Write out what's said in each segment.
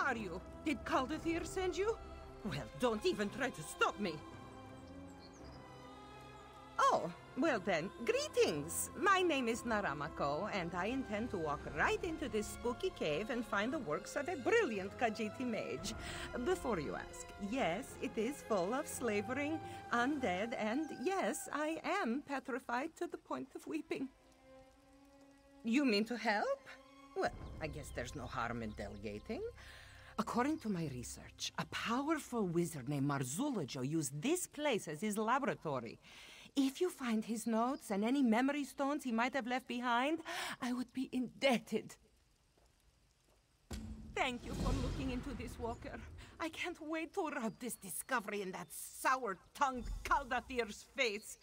are you? Did Caldathir send you? Well, don't even try to stop me. Oh, well then, greetings! My name is Naramako, and I intend to walk right into this spooky cave and find the works of a brilliant Khajiiti mage. Before you ask, yes, it is full of slavering, undead, and yes, I am petrified to the point of weeping. You mean to help? Well, I guess there's no harm in delegating. According to my research, a powerful wizard named Marzulajo used this place as his laboratory. If you find his notes and any memory stones he might have left behind, I would be indebted. Thank you for looking into this, Walker. I can't wait to rub this discovery in that sour-tongued Caldathir's face.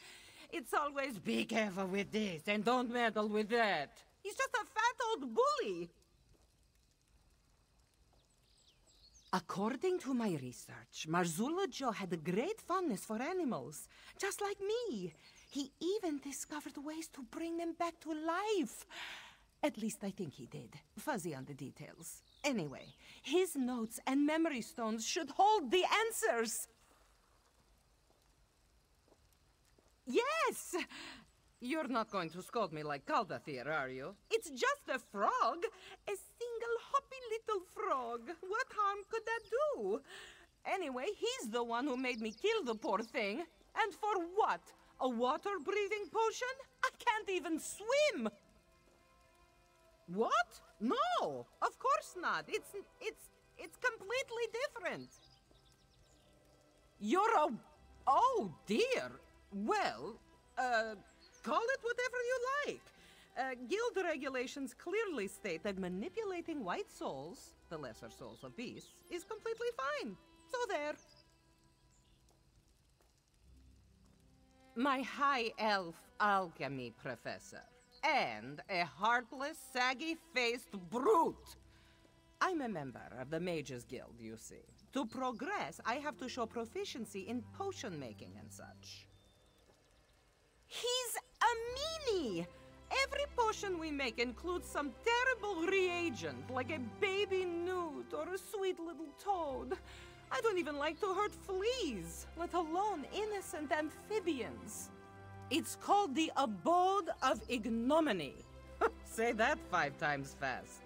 It's always, be careful with this and don't meddle with that. He's just a fat old bully. According to my research, Marzulajo had a great fondness for animals, just like me. He even discovered ways to bring them back to life. At least I think he did. Fuzzy on the details. Anyway, his notes and memory stones should hold the answers. Yes! You're not going to scold me like Caldathir, are you? It's just a frog. A single hoppy little frog. What harm could that do? Anyway, he's the one who made me kill the poor thing. And for what? A water-breathing potion? I can't even swim! What? No! Of course not. It's completely different. You're a... Oh, dear. Well, call it whatever you like. Guild regulations clearly state that manipulating white souls, the lesser souls of beasts, is completely fine. So there. My high elf alchemy professor. And a heartless, saggy-faced brute. I'm a member of the Mages Guild, you see. To progress, I have to show proficiency in potion making and such. He's a meanie! Every potion we make includes some terrible reagent, like a baby newt or a sweet little toad. I don't even like to hurt fleas, let alone innocent amphibians. It's called the Abode of Ignominy. Say that 5 times fast.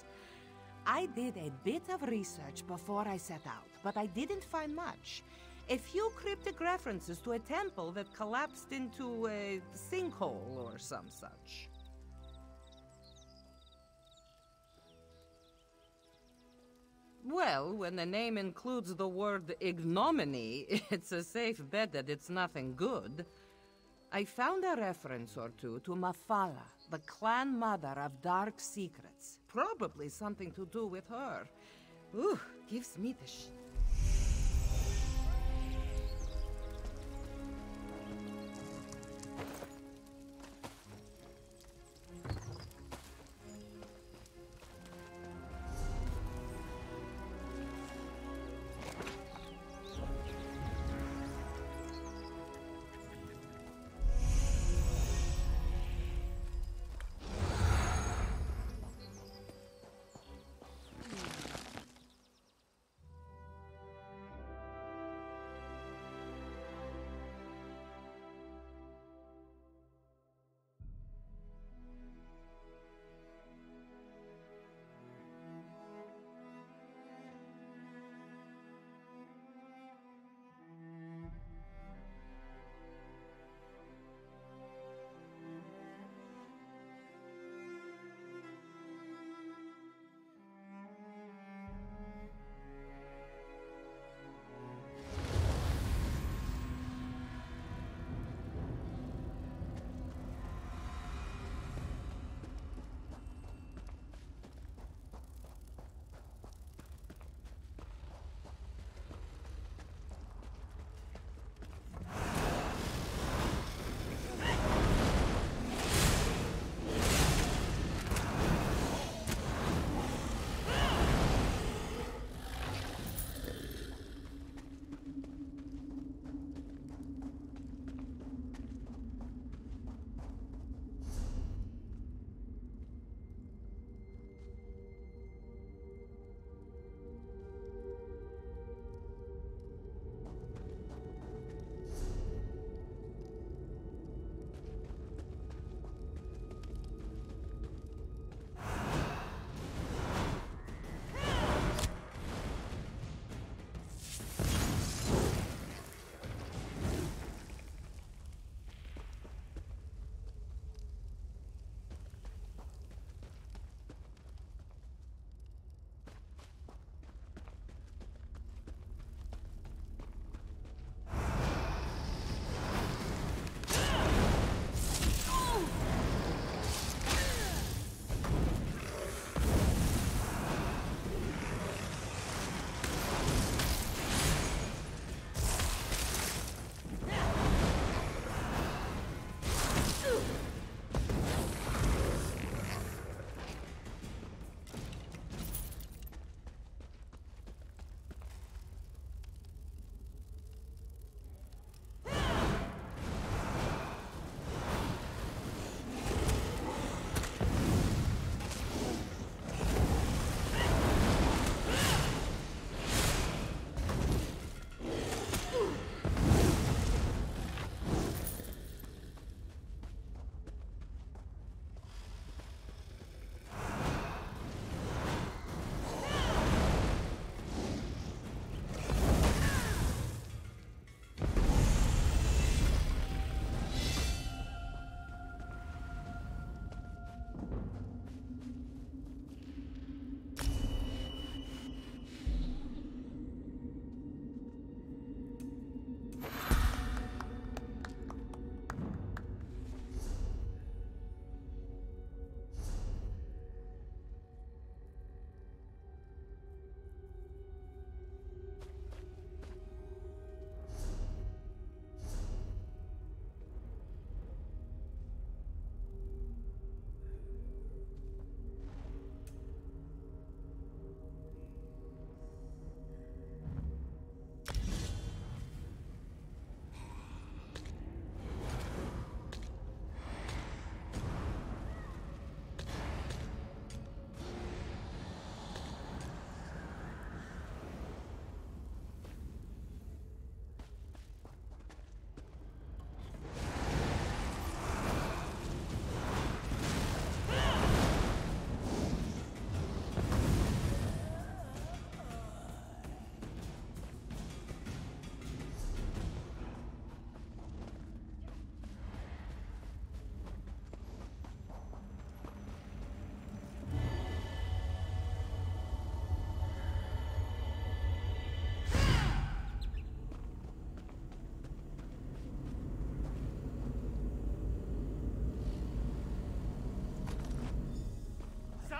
I did a bit of research before I set out, but I didn't find much. A few cryptic references to a temple that collapsed into a sinkhole or some such. Well, when the name includes the word ignominy, it's a safe bet that it's nothing good. I found a reference or two to Mafala, the clan mother of dark secrets. Probably something to do with her. Ooh, gives me the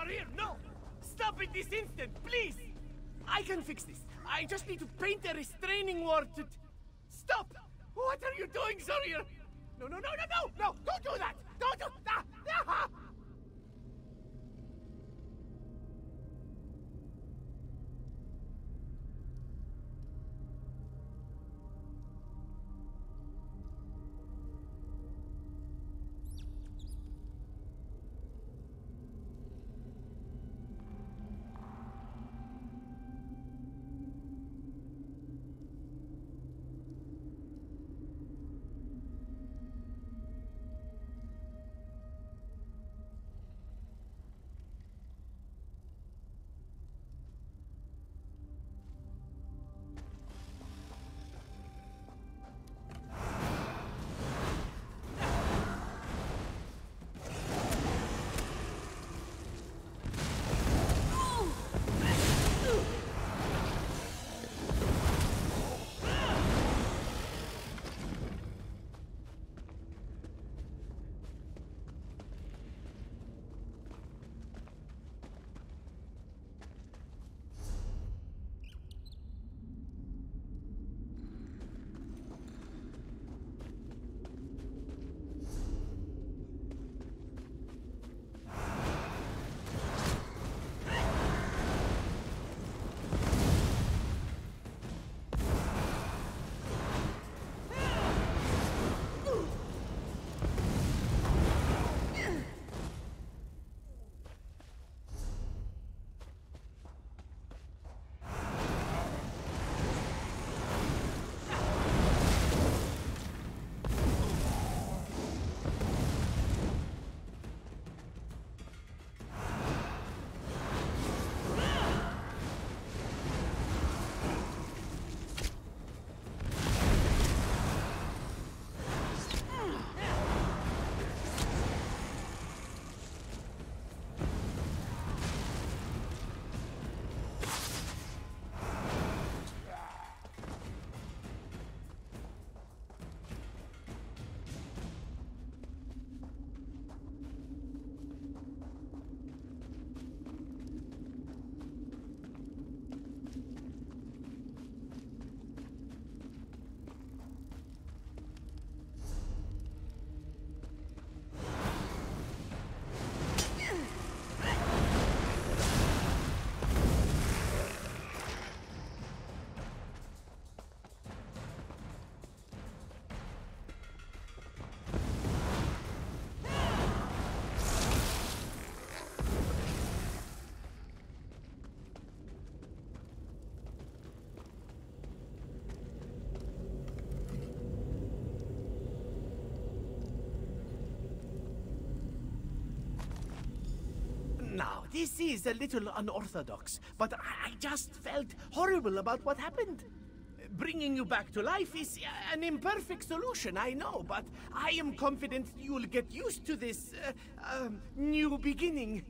here, no! Stop it this instant, please! I can fix this. I just need to paint a restraining word to... Stop! What are you doing, Sawyer? No, no, no, no, no! No! Don't do that! Don't do... Ah! Ah! Now, this is a little unorthodox, but I just felt horrible about what happened. Bringing you back to life is an imperfect solution, I know, but I am confident you'll get used to this, new beginning.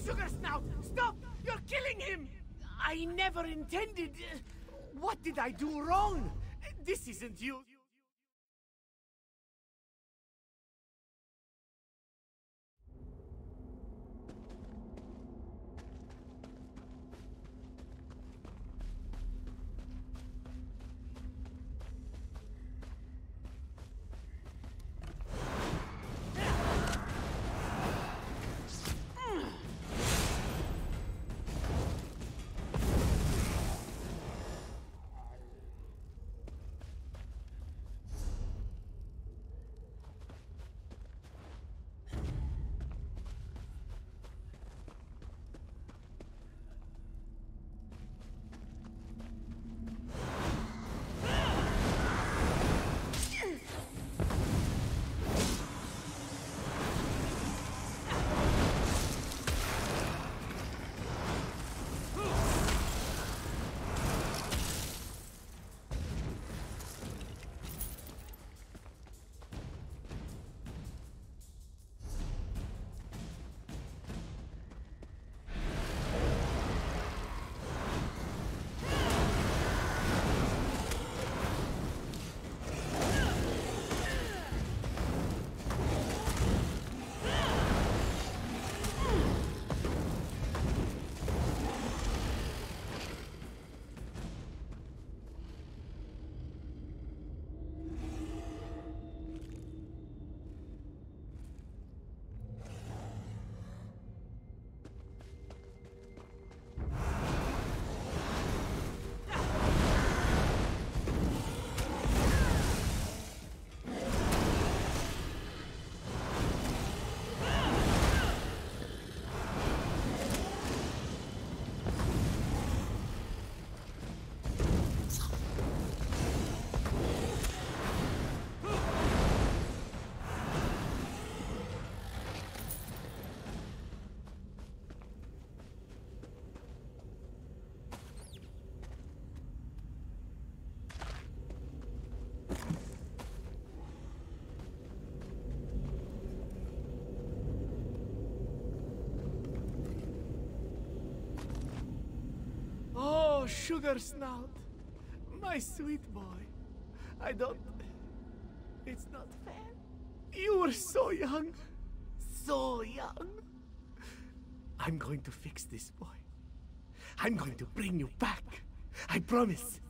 Sugar Snout! Stop! You're killing him! I never intended... What did I do wrong? This isn't you... sugar snout. My sweet boy. I don't... It's not fair. You were so young. So young. I'm going to fix this, boy. I'm going to bring you back. I promise.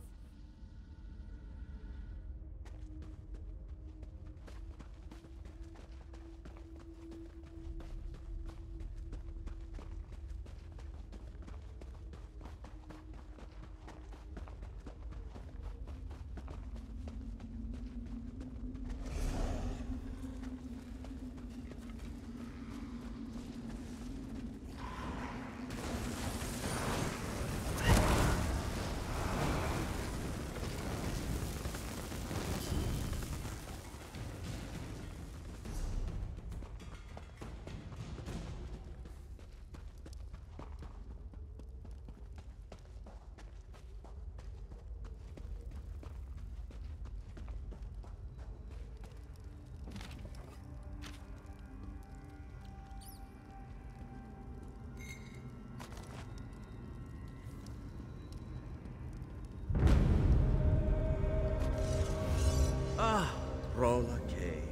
Rolla Cay,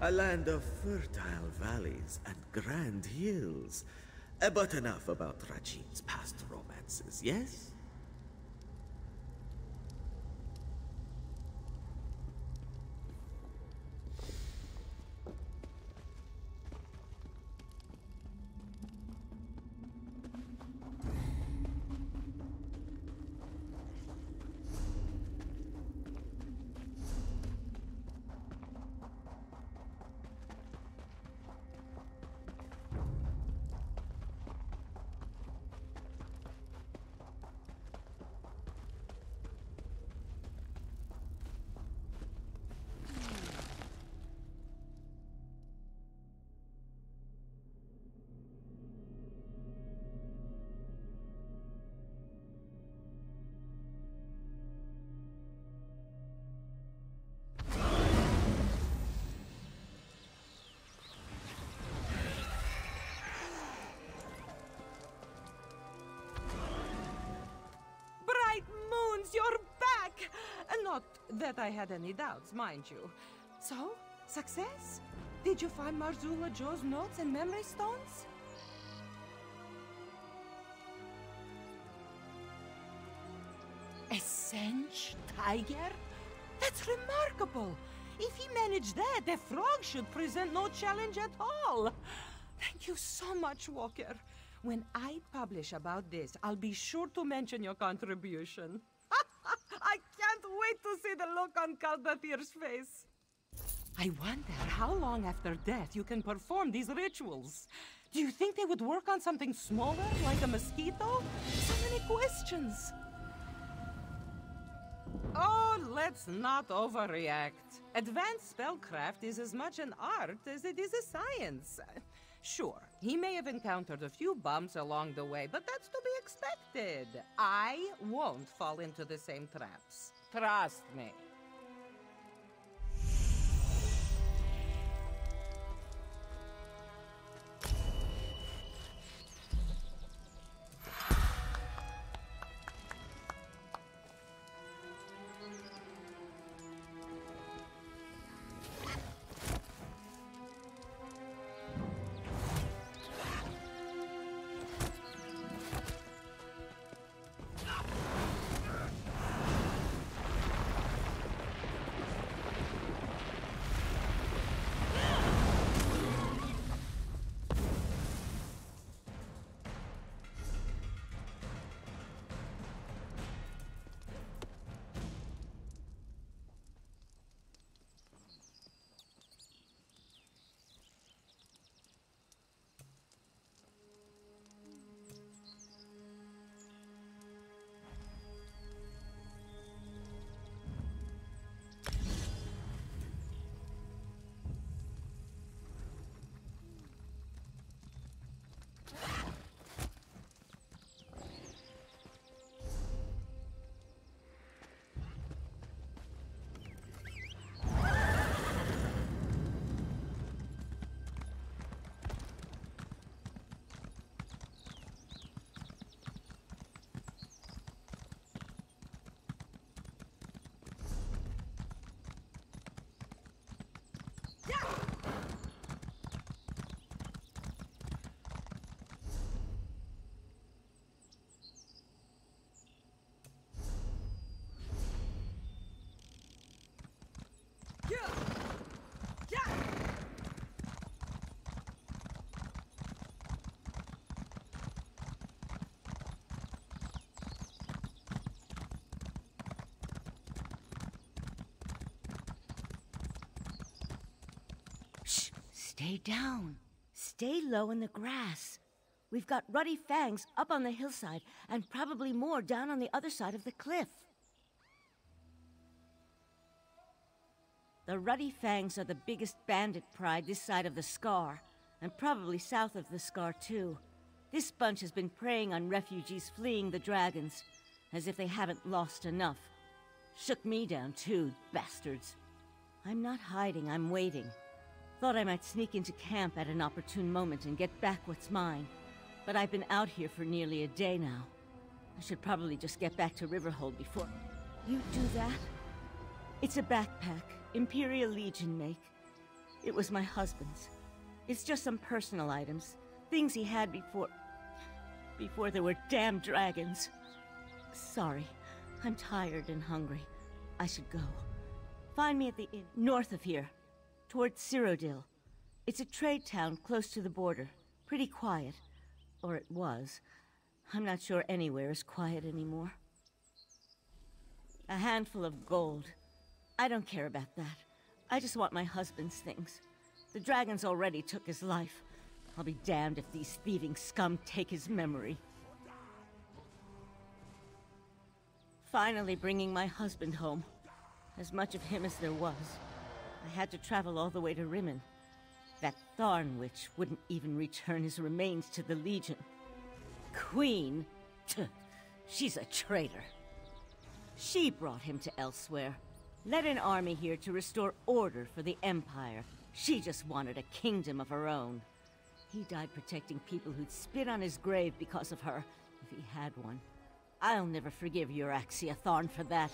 a land of fertile valleys and grand hills. But enough about Rajin's past romances, yes? You're back! Not that I had any doubts, mind you. So, success? Did you find Marzula Joe's notes and memory stones? A Sench tiger? That's remarkable! If he managed that, the frog should present no challenge at all. Thank you so much, Walker. When I publish about this, I'll be sure to mention your contribution. I can't wait to see the look on Kaldathir's face. I wonder how long after death you can perform these rituals. Do you think they would work on something smaller, like a mosquito? So many questions. Oh, let's not overreact. Advanced spellcraft is as much an art as it is a science. Sure, he may have encountered a few bumps along the way, but that's to be expected. I won't fall into the same traps. Trust me. Stay down. Stay low in the grass. We've got ruddy fangs up on the hillside, and probably more down on the other side of the cliff. The ruddy fangs are the biggest bandit pride this side of the Scar, and probably south of the Scar too. This bunch has been preying on refugees fleeing the dragons, as if they haven't lost enough. Shook me down too, bastards. I'm not hiding, I'm waiting. Thought I might sneak into camp at an opportune moment and get back what's mine. But I've been out here for nearly a day now. I should probably just get back to Riverhold before... You do that? It's a backpack, Imperial Legion make. It was my husband's. It's just some personal items. Things he had before there were damn dragons. Sorry, I'm tired and hungry. I should go. Find me at the inn north of here, towards Cyrodiil. It's a trade town close to the border. Pretty quiet. Or it was. I'm not sure anywhere is quiet anymore. A handful of gold. I don't care about that. I just want my husband's things. The dragons already took his life. I'll be damned if these thieving scum take his memory. Finally bringing my husband home. As much of him as there was. I had to travel all the way to Rimmen. That Tharn witch wouldn't even return his remains to the Legion. Queen? Tuh, she's a traitor. She brought him to Elsweyr. Led an army here to restore order for the Empire. She just wanted a kingdom of her own. He died protecting people who'd spit on his grave because of her, if he had one. I'll never forgive Euraxia Tharn for that.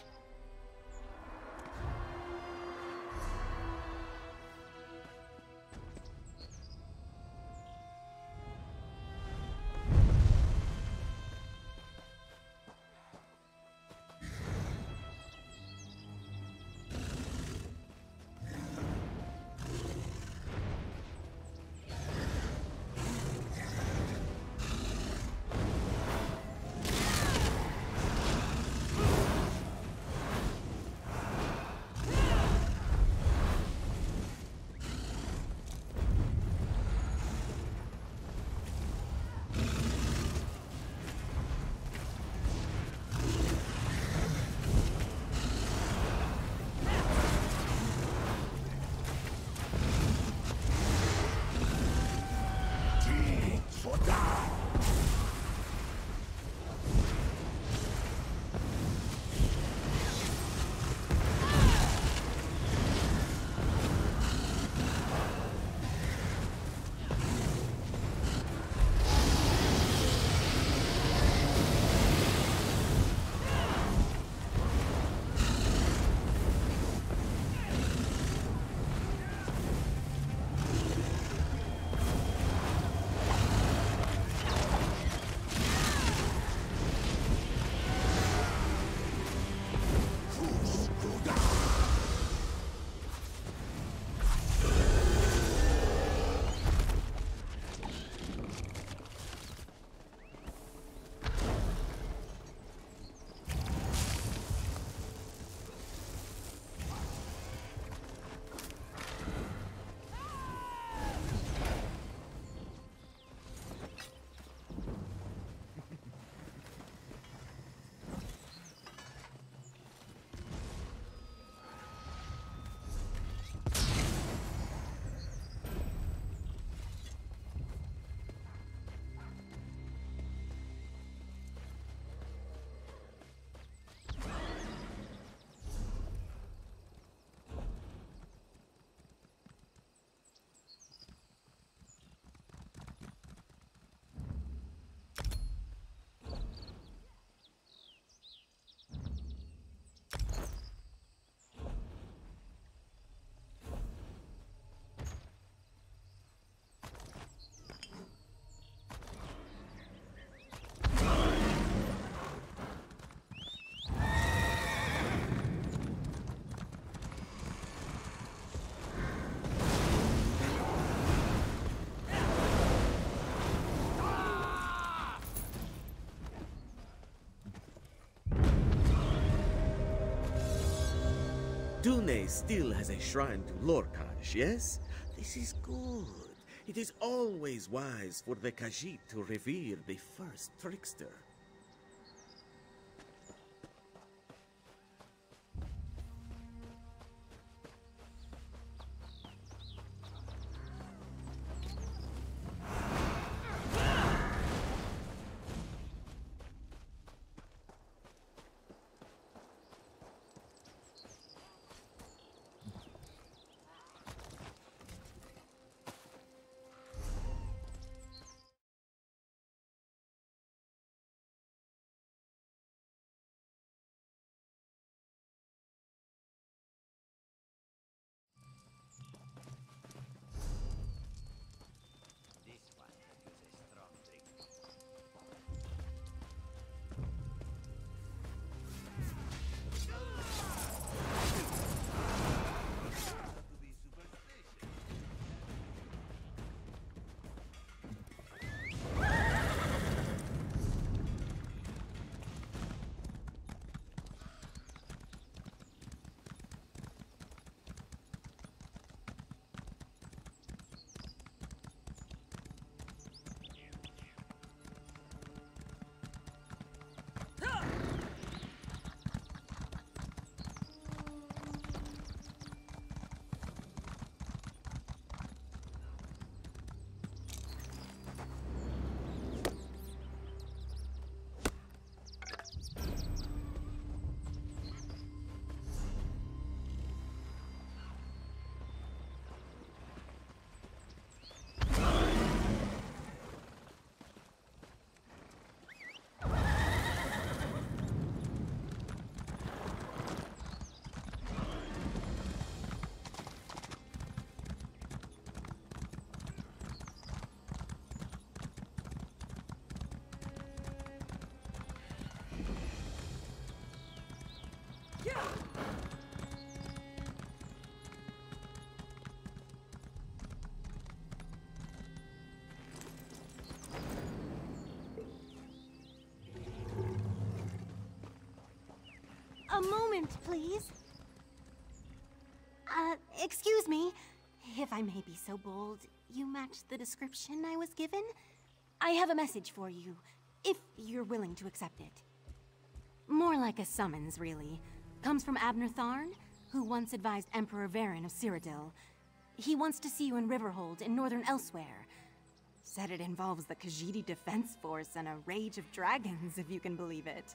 Dune still has a shrine to Lorkhaj, yes? This is good. It is always wise for the Khajiit to revere the first trickster. A moment, please. Excuse me. If I may be so bold, you match the description I was given? I have a message for you, if you're willing to accept it. More like a summons, really. Comes from Abner Tharn, who once advised Emperor Varen of Cyrodiil. He wants to see you in Riverhold in northern Elsweyr. Said it involves the Khajiit Defense Force and a rage of dragons, if you can believe it.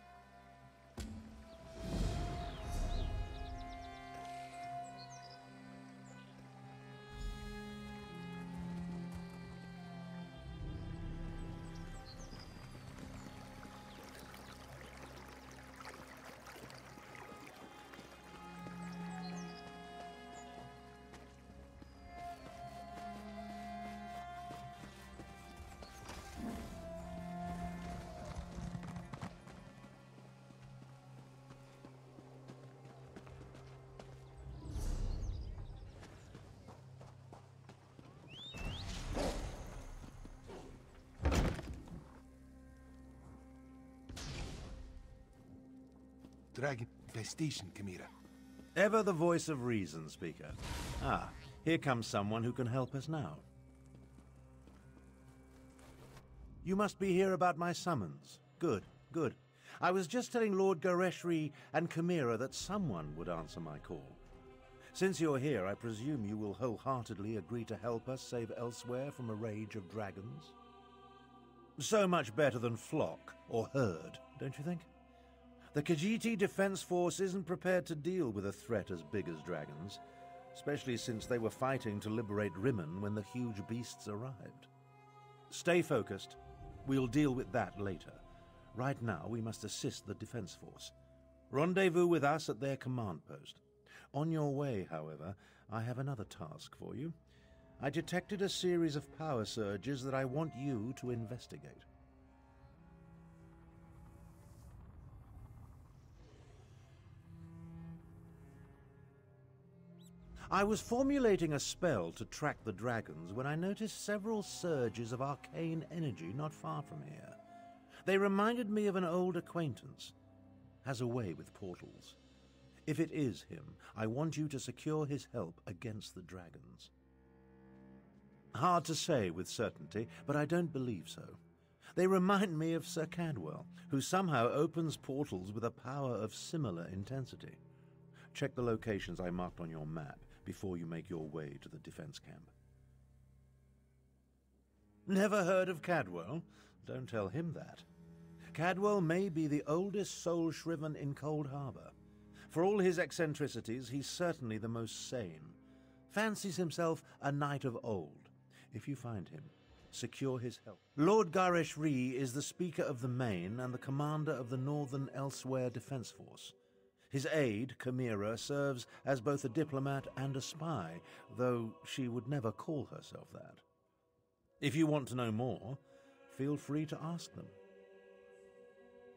Dragon infestation, Chimera. Ever the voice of reason, Speaker. Ah, here comes someone who can help us now. You must be here about my summons. Good, good. I was just telling Lord Gareshri and Chimera that someone would answer my call. Since you're here, I presume you will wholeheartedly agree to help us save Elsweyr from a rage of dragons? So much better than flock or herd, don't you think? The Khajiit Defense Force isn't prepared to deal with a threat as big as dragons, especially since they were fighting to liberate Rimmen when the huge beasts arrived. Stay focused. We'll deal with that later. Right now, we must assist the Defense Force. Rendezvous with us at their command post. On your way, however, I have another task for you. I detected a series of power surges that I want you to investigate. I was formulating a spell to track the dragons when I noticed several surges of arcane energy not far from here. They reminded me of an old acquaintance. Has a way with portals. If it is him, I want you to secure his help against the dragons. Hard to say with certainty, but I don't believe so. They remind me of Sir Cadwell, who somehow opens portals with a power of similar intensity. Check the locations I marked on your map before you make your way to the defense camp. Never heard of Cadwell? Don't tell him that. Cadwell may be the oldest soul-shriven in Cold Harbor. For all his eccentricities, he's certainly the most sane. Fancies himself a knight of old. If you find him, secure his help. Lord Garesh Ree is the Speaker of the Main and the commander of the Northern Elsweyr Defense Force. His aide, Chimera, serves as both a diplomat and a spy, though she would never call herself that. If you want to know more, feel free to ask them.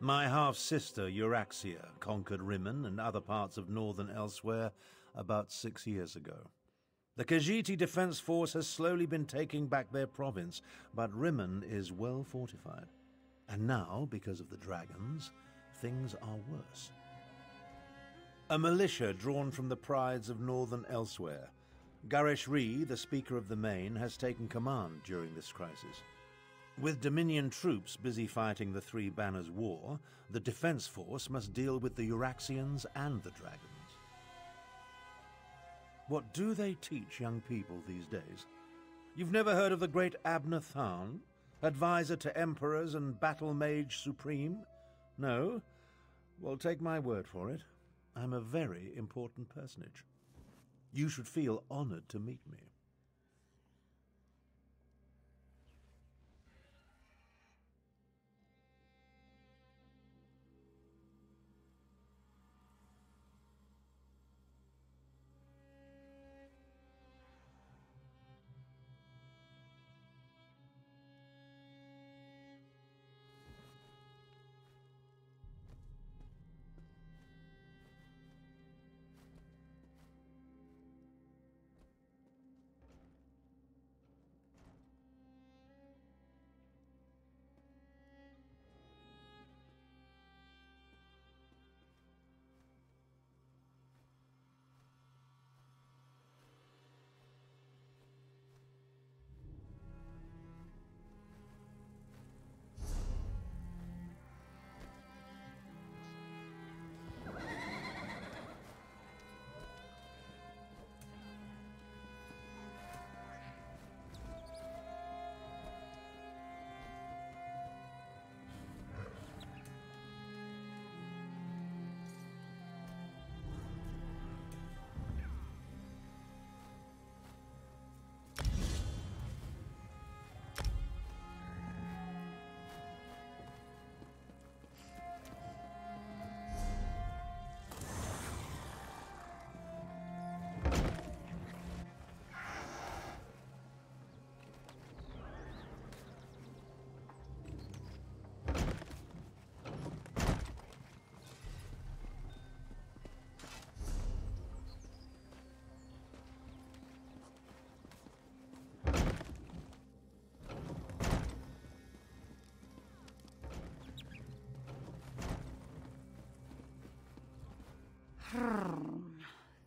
My half-sister, Euraxia, conquered Rimmon and other parts of northern Elsweyr about 6 years ago. The Khajiit Defense Force has slowly been taking back their province, but Rimmon is well fortified. And now, because of the dragons, things are worse. A militia drawn from the prides of northern Elsweyr. Garesh Ree, the Speaker of the Main, has taken command during this crisis. With Dominion troops busy fighting the Three Banners War, the Defense Force must deal with the Euraxians and the dragons. What do they teach young people these days? You've never heard of the great Abner Tharn, advisor to emperors and battle mage supreme? No? Well, take my word for it. I'm a very important personage. You should feel honored to meet me.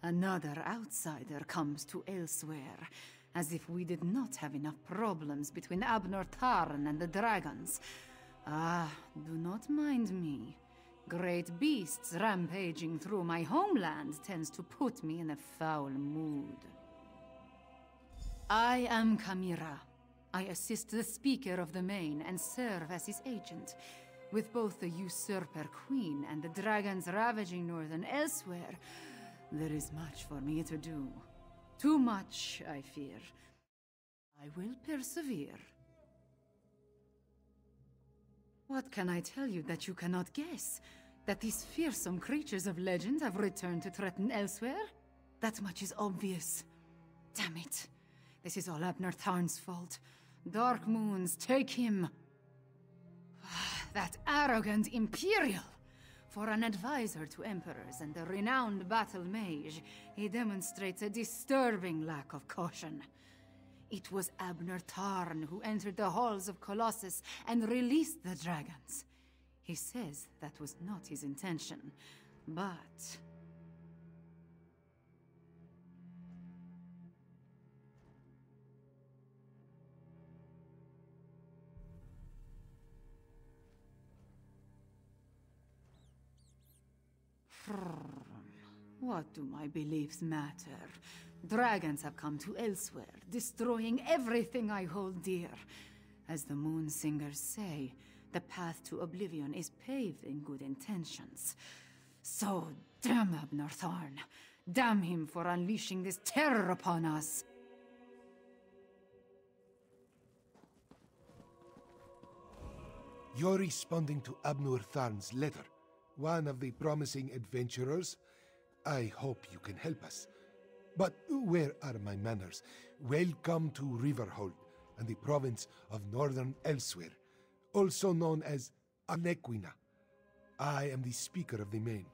Another outsider comes to Elsweyr, as if we did not have enough problems between Abner Tarn and the dragons. Ah, do not mind me. Great beasts rampaging through my homeland tends to put me in a foul mood. I am Chimera. I assist the Speaker of the Main and serve as his agent. With both the usurper queen and the dragons ravaging northern Elsweyr, there is much for me to do. Too much, I fear. I will persevere. What can I tell you that you cannot guess? That these fearsome creatures of legend have returned to threaten Elsweyr? That much is obvious. Damn it. This is all Abner Tarn's fault. Dark Moons, take him! That arrogant Imperial! For an advisor to emperors and a renowned battle mage, he demonstrates a disturbing lack of caution. It was Abner Tarn who entered the halls of Colossus and released the dragons. He says that was not his intention, but... What do my beliefs matter? Dragons have come to Elsweyr, destroying everything I hold dear. As the Moon Singers say, the path to oblivion is paved in good intentions. So, damn Abner Tharn. Damn him for unleashing this terror upon us. You're responding to Abnur Tharn's letter, one of the promising adventurers. I hope you can help us. But where are my manners? Welcome to Riverhold and the province of Northern Elsweyr, also known as Anequina. I am the Speaker of the Main,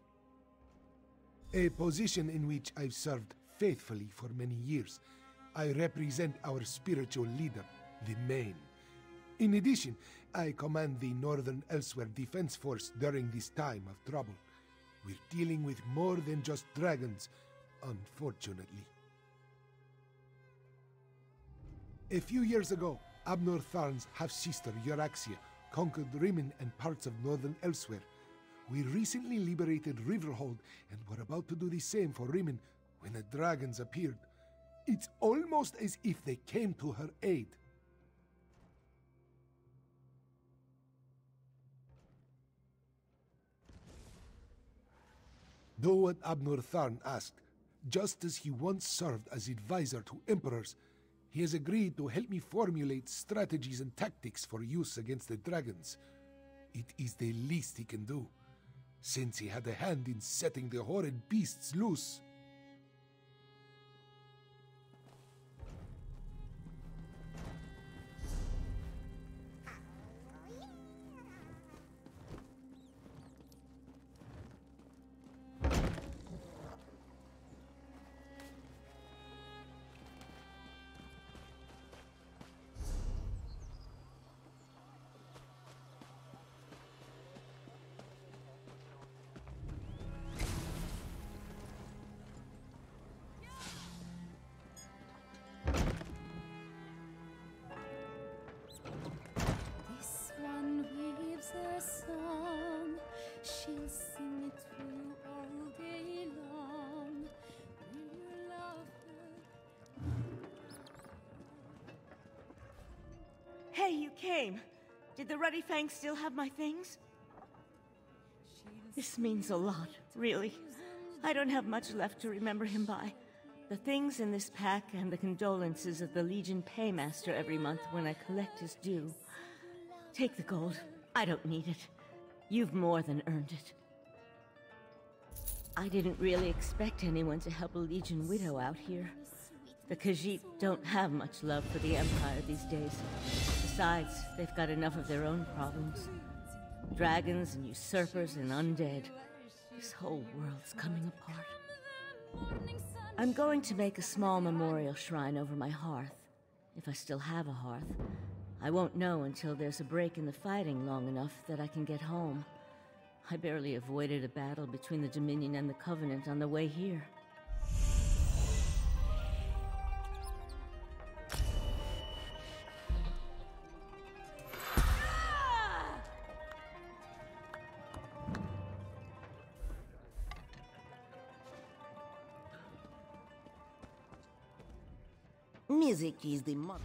a position in which I've served faithfully for many years. I represent our spiritual leader, the Main. In addition, I command the Northern Elsweyr Defense Force during this time of trouble. We're dealing with more than just dragons, unfortunately. A few years ago, Abnur Tharn's half-sister, Euraxia, conquered Rimen and parts of Northern Elsweyr. We recently liberated Riverhold and were about to do the same for Rimen when the dragons appeared. It's almost as if they came to her aid. Do what Abnur Tharn asked. Just as he once served as advisor to emperors, he has agreed to help me formulate strategies and tactics for use against the dragons. It is the least he can do, since he had a hand in setting the horrid beasts loose. This one weaves a song, she'll sing it through all day long. Will you love her? Hey, you came! Did the Ruddy Fang still have my things? This means a lot, really. I don't have much left to remember him by. The things in this pack and the condolences of the Legion paymaster every month when I collect his due. Take the gold. I don't need it. You've more than earned it. I didn't really expect anyone to help a Legion widow out here. The Khajiit don't have much love for the Empire these days. Besides, they've got enough of their own problems. Dragons and usurpers and undead. This whole world's coming apart. I'm going to make a small memorial shrine over my hearth. If I still have a hearth. I won't know until there's a break in the fighting long enough that I can get home. I barely avoided a battle between the Dominion and the Covenant on the way here. Music is the mother.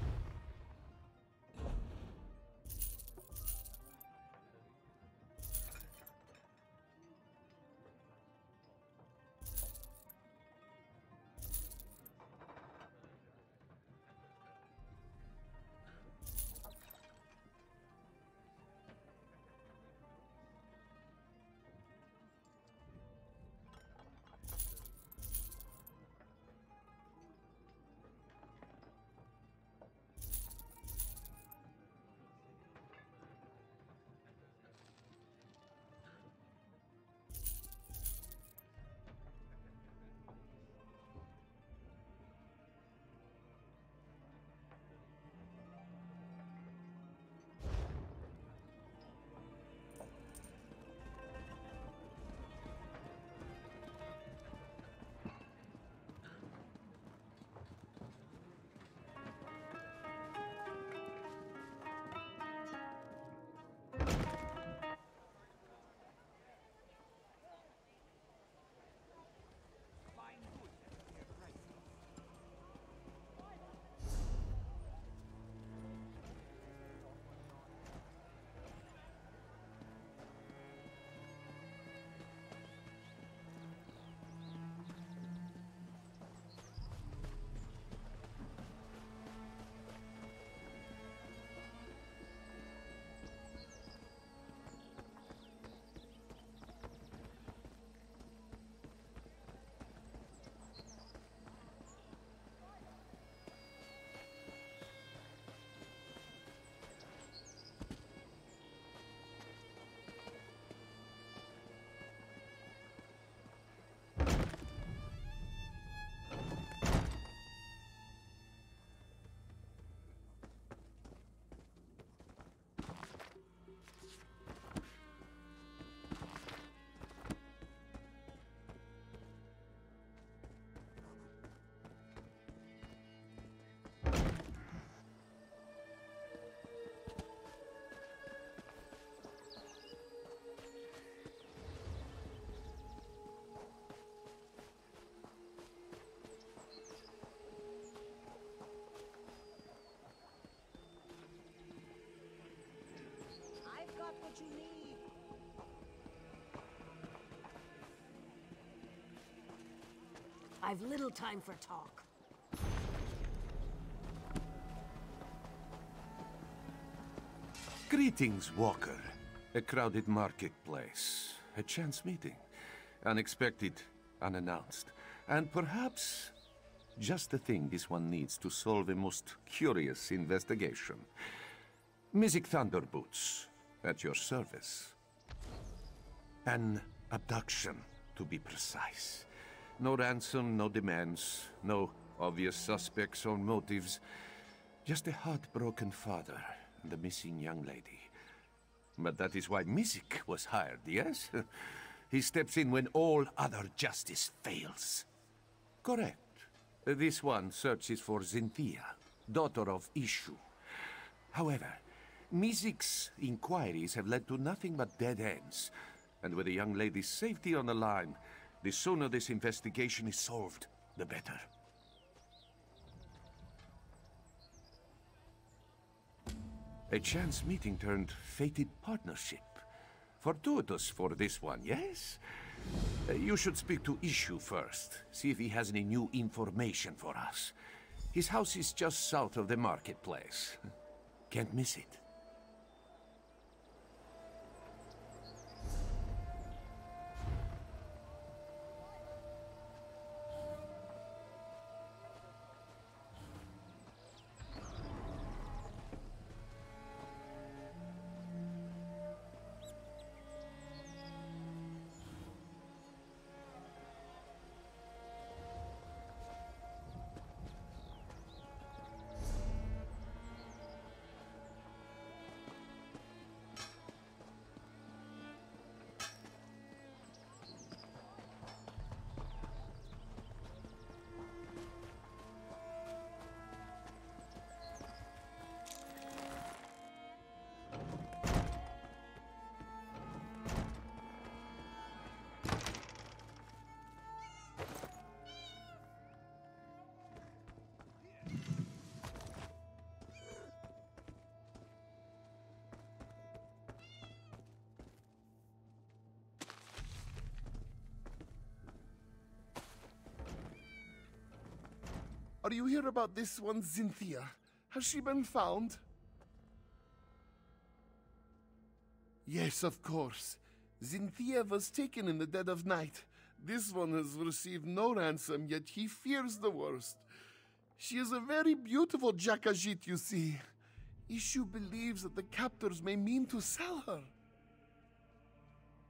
I've little time for talk. Greetings, Walker. A crowded marketplace. A chance meeting. Unexpected, unannounced. And perhaps just the thing this one needs to solve a most curious investigation. Mystic Thunderboots, at your service. An abduction, to be precise. No ransom, no demands, no obvious suspects or motives. Just a heartbroken father and a missing young lady. But that is why Mystic was hired, yes? He steps in when all other justice fails. Correct. This one searches for Cynthia, daughter of Ishu. However, Mystic's inquiries have led to nothing but dead ends. And with a young lady's safety on the line, the sooner this investigation is solved, the better. A chance meeting turned fated partnership. Fortuitous for this one, yes? You should speak to Ishu first. See if he has any new information for us. His house is just south of the marketplace. Can't miss it. Are you here about this one, Cynthia? Has she been found? Yes, of course. Cynthia was taken in the dead of night. This one has received no ransom, yet he fears the worst. She is a very beautiful Jakajit, you see. Ishu believes that the captors may mean to sell her.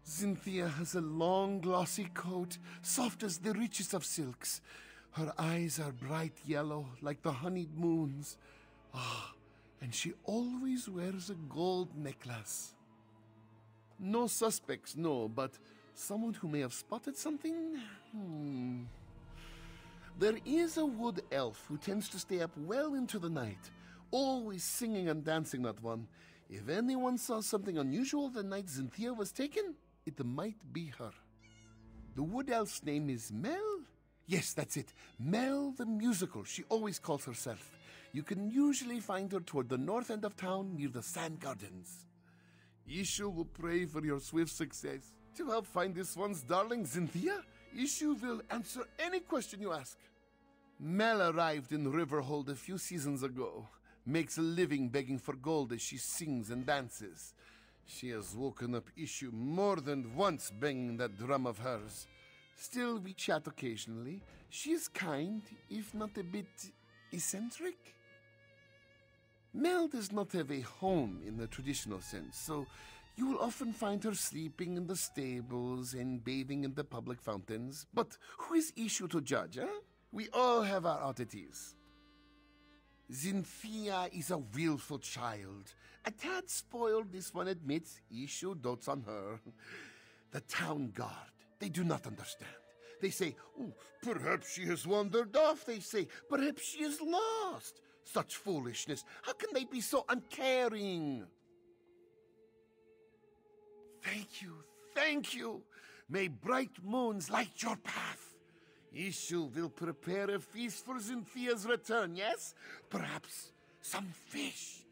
Cynthia has a long, glossy coat, soft as the richest of silks. Her eyes are bright yellow, like the honeyed moons. Ah, and she always wears a gold necklace. No suspects, no, but someone who may have spotted something? There is a wood elf who tends to stay up well into the night, always singing and dancing, that one. If anyone saw something unusual the night Cynthia was taken, it might be her. The wood elf's name is Mel? Yes, that's it. Mel the Musical, she always calls herself. You can usually find her toward the north end of town near the Sand Gardens. Ishu will pray for your swift success. To help find this one's darling Cynthia, Ishu will answer any question you ask. Mel arrived in Riverhold a few seasons ago. Makes a living begging for gold as she sings and dances. She has woken up Ishu more than once banging that drum of hers. Still, we chat occasionally. She is kind, if not a bit eccentric. Mel does not have a home in the traditional sense, so you will often find her sleeping in the stables and bathing in the public fountains. But who is Ishu to judge, eh? We all have our oddities. Cynthia is a willful child. A tad spoiled, this one admits. Ishu dotes on her. The town guard, they do not understand. They say, oh, perhaps she has wandered off. They say, perhaps she is lost. Such foolishness. How can they be so uncaring? Thank you, thank you. May bright moons light your path. Ishu will prepare a feast for Cynthia's return, yes? Perhaps some fish.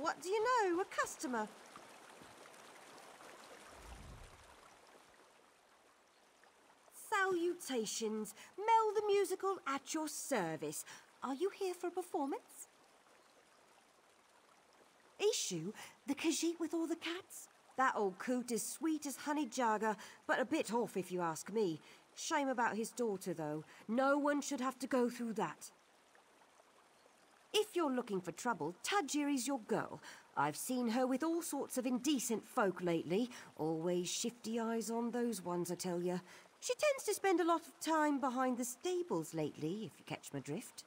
what do you know? A customer. Salutations. Mel the Musical at your service. Are you here for a performance? Ishu, the Khajiit with all the cats? That old coot is sweet as honey jagger, but a bit off if you ask me. Shame about his daughter, though. No one should have to go through that. If you're looking for trouble, Tajiri's your girl. I've seen her with all sorts of indecent folk lately. Always shifty eyes on those ones, I tell you. She tends to spend a lot of time behind the stables lately, if you catch my drift.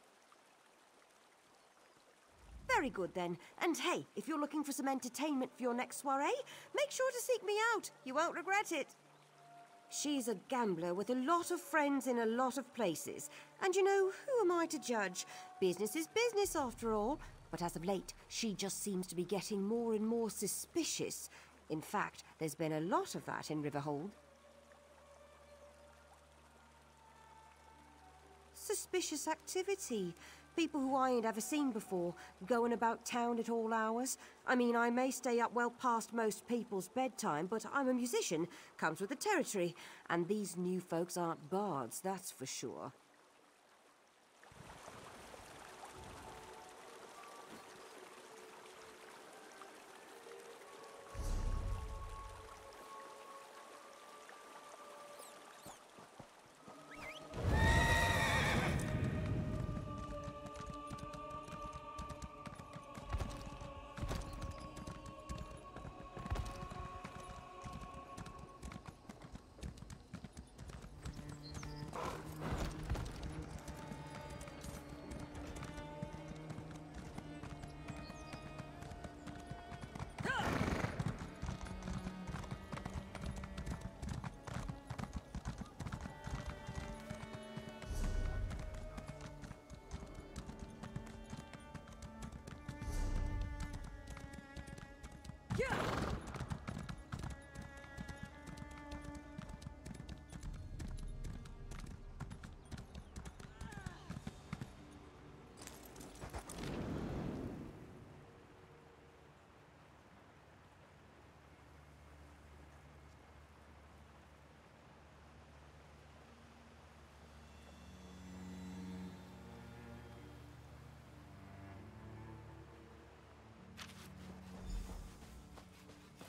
Very good, then. And hey, if you're looking for some entertainment for your next soiree, make sure to seek me out. You won't regret it. She's a gambler with a lot of friends in a lot of places. And you know, who am I to judge? Business is business, after all. But as of late, she just seems to be getting more and more suspicious. In fact, there's been a lot of that in Riverhold. Suspicious activity. People who I ain't ever seen before, going about town at all hours. I mean, I may stay up well past most people's bedtime, but I'm a musician, comes with the territory. And these new folks aren't bards, that's for sure.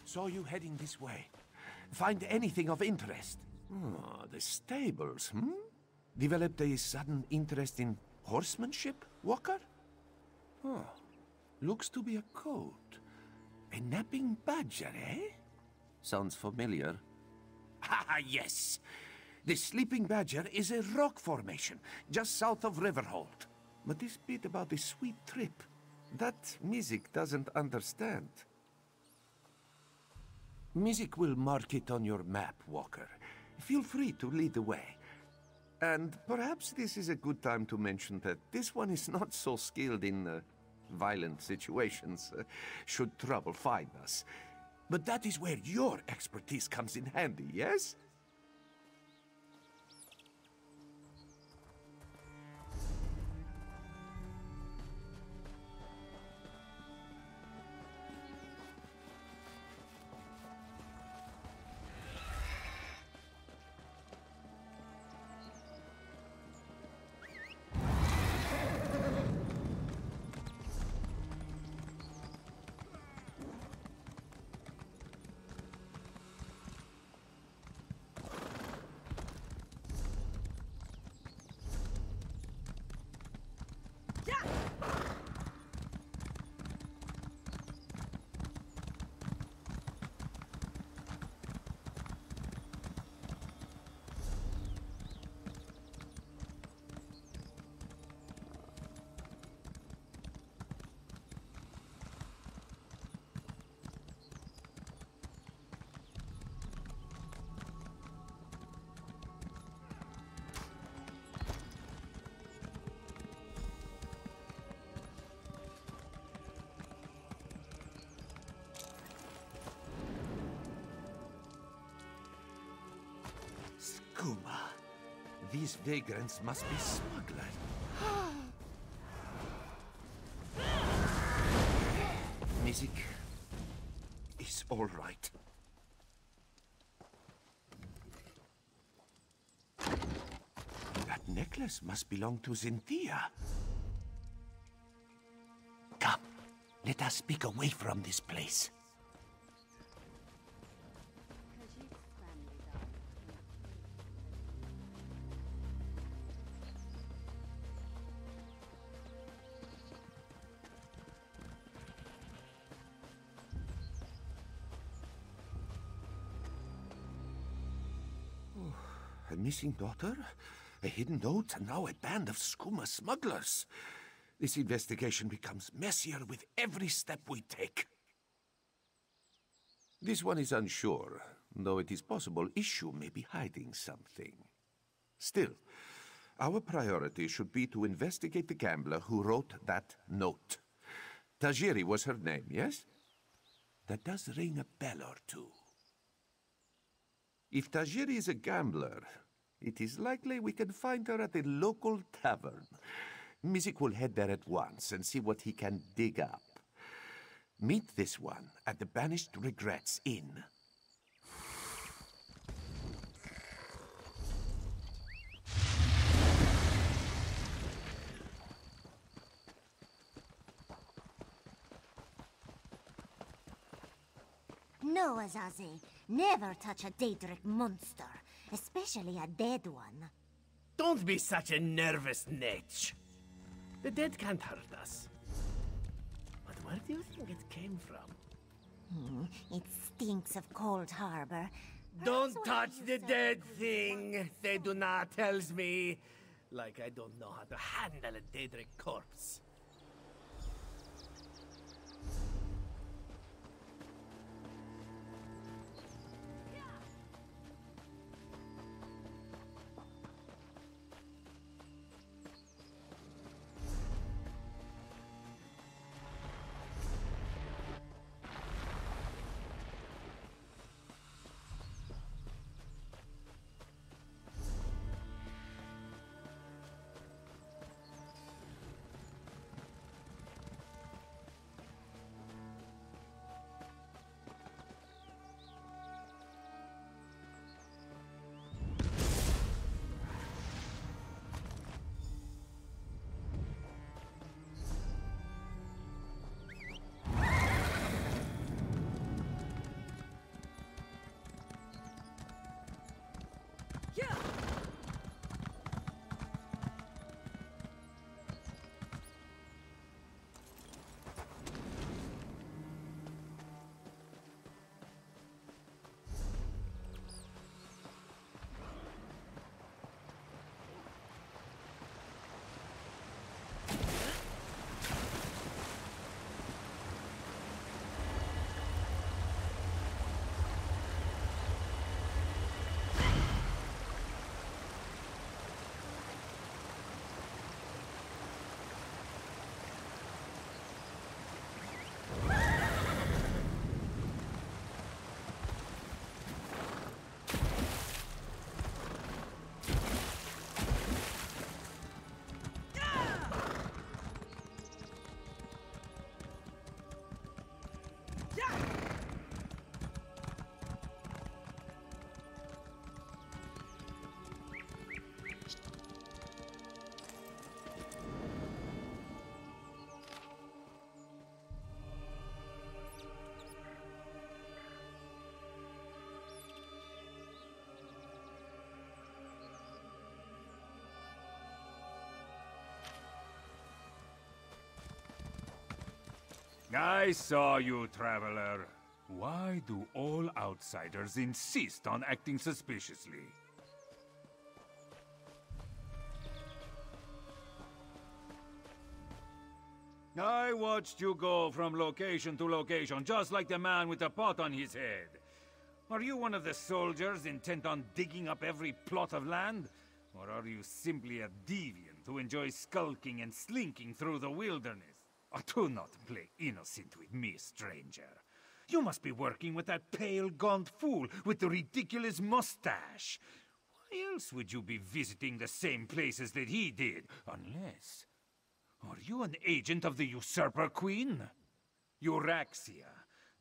Saw you heading this way. Find anything of interest? Oh, the stables, Developed a sudden interest in horsemanship, Walker? Oh, looks to be a coat. A napping badger, eh? Sounds familiar. Ah, yes. The sleeping badger is a rock formation, just south of Riverhold. But this bit about the sweet trip, that music doesn't understand. Music will mark it on your map, Walker. Feel free to lead the way. And perhaps this is a good time to mention that this one is not so skilled in violent situations, should trouble find us. But that is where your expertise comes in handy, yes? Kuma, these vagrants must be smugglers. Music is all right. That necklace must belong to Cynthia. Come, let us speak away from this place. A missing daughter, a hidden note, and now a band of skooma smugglers. This investigation becomes messier with every step we take. This one is unsure, though it is possible Issue may be hiding something. Still, our priority should be to investigate the gambler who wrote that note. Tajiri was her name, yes? That does ring a bell or two. If Tajiri is a gambler, it is likely we can find her at a local tavern. Mizik will head there at once and see what he can dig up. Meet this one at the Banished Regrets Inn. No, Azazi. Never touch a Daedric monster, especially a dead one. Don't be such a nervous netch. The dead can't hurt us. But where do you think it came from? It stinks of Cold Harbor. Don't touch the dead thing, Theduna tells me. Like I don't know how to handle a Daedric corpse. I saw you, traveler. Why do all outsiders insist on acting suspiciously? I watched you go from location to location, just like the man with the pot on his head. Are you one of the soldiers intent on digging up every plot of land? Or are you simply a deviant who enjoys skulking and slinking through the wilderness? Oh, do not play innocent with me, stranger. You must be working with that pale, gaunt fool with the ridiculous mustache. Why else would you be visiting the same places that he did? Unless... Are you an agent of the Usurper Queen? Euraxia,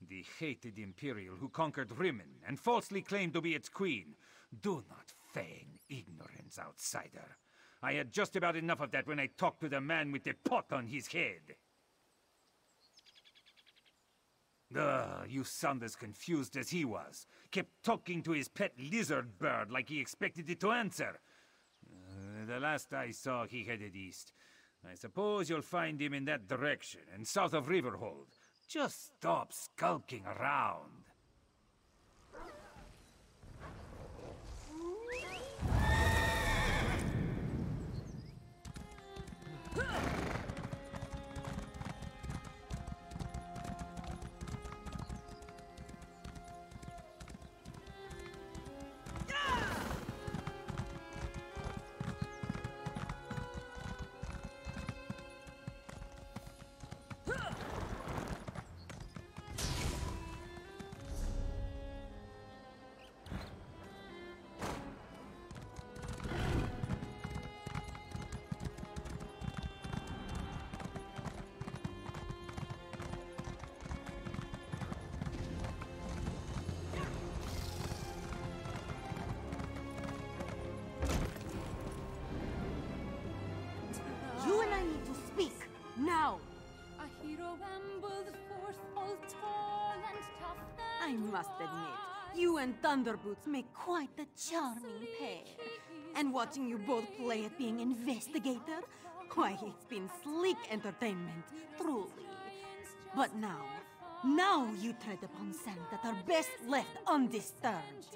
the hated Imperial who conquered Rimmon and falsely claimed to be its queen. Do not feign ignorance, outsider. I had just about enough of that when I talked to the man with the pot on his head. You sound as confused as he was. Kept talking to his pet lizard bird like he expected it to answer. The last I saw, he headed east. I suppose you'll find him in that direction, and south of Riverhold. Just stop skulking around. You and I need to speak, now! A hero ambled forth, all tall and tough. I must admit, you and Thunderboots make quite the charming pair. And watching you both play at being investigator, why, it's been sleek entertainment, truly. But now you tread upon sand that are best left undisturbed.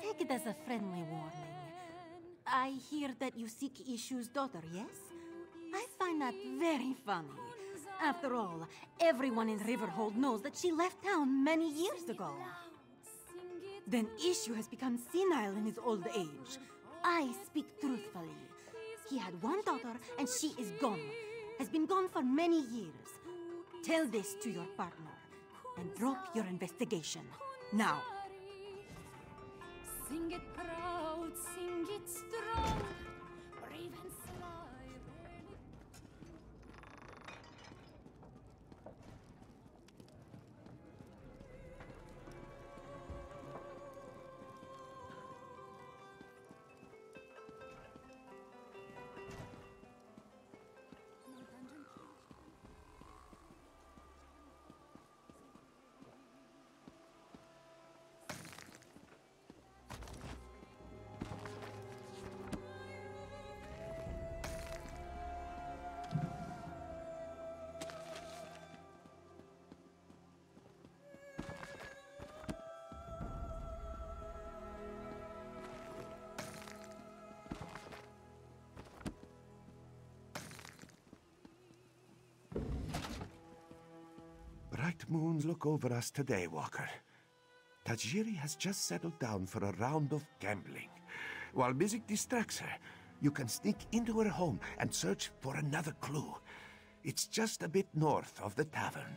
Take it as a friendly warning. I hear that you seek Ishu's daughter, yes? I find that very funny. After all, everyone in Riverhold knows that she left town many years ago. Then Ishu has become senile in his old age. I speak truthfully. He had one daughter, and she is gone. Has been gone for many years. Tell this to your partner, and drop your investigation. Now. Sing it proud, sing it strong, brave and sly. Bright moons look over us today, Walker. Tajiri has just settled down for a round of gambling. While music distracts her, you can sneak into her home and search for another clue. It's just a bit north of the tavern.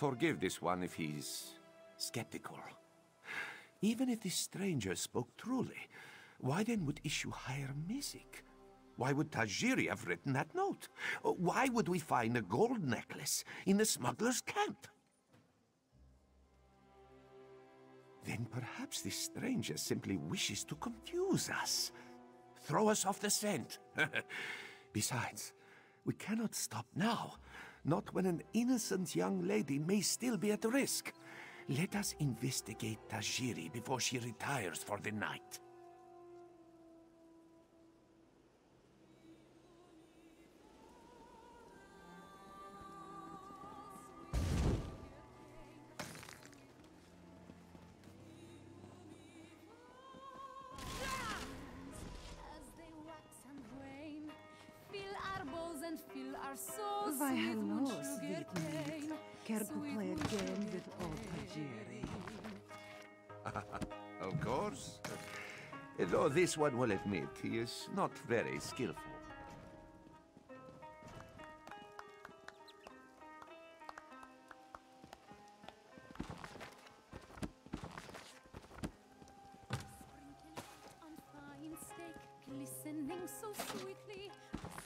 Forgive this one if he's skeptical. Even if this stranger spoke truly, why then would issue hire music? Why would Tajiri have written that note? Why would we find a gold necklace in the smuggler's camp? Then perhaps this stranger simply wishes to confuse us. Throw us off the scent. Besides, we cannot stop now. Not when an innocent young lady may still be at risk. Let us investigate Tajiri before she retires for the night. Why, hello, sweet meat. Care to play a game with old Tajiri? Of course. Though this one will admit he is not very skillful. Glistening so sweetly,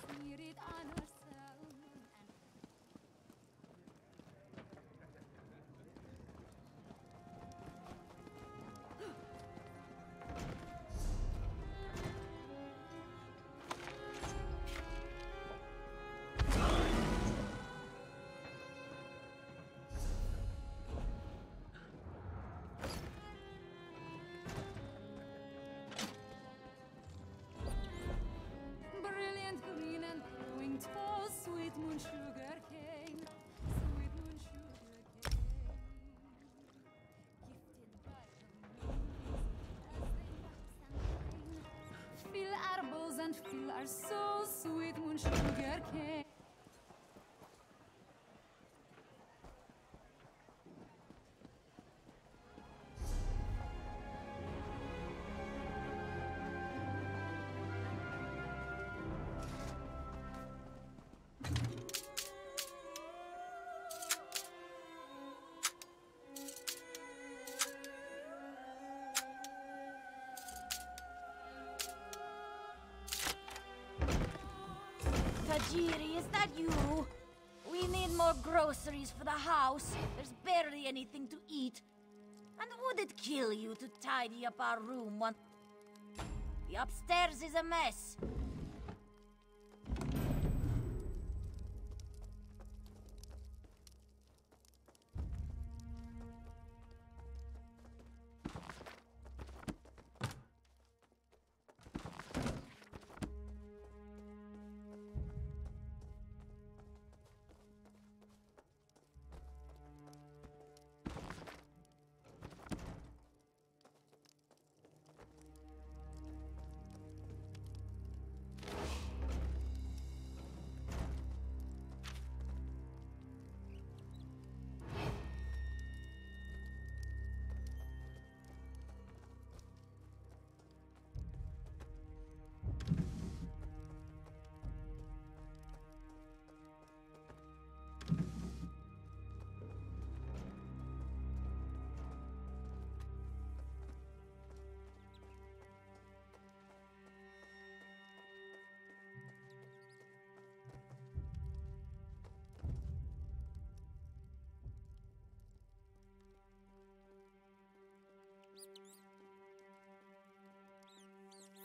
smear it on ourselves. Brilliant green and glowing tall, sweet moon sugar cane, sweet moon sugar cane, gifted by the moon as they wax and wane. Fill our bowls and fill our souls, sweet moon sugar cane. Tajiri, is that you? We need more groceries for the house. There's barely anything to eat. And would it kill you to tidy up our room once? The upstairs is a mess.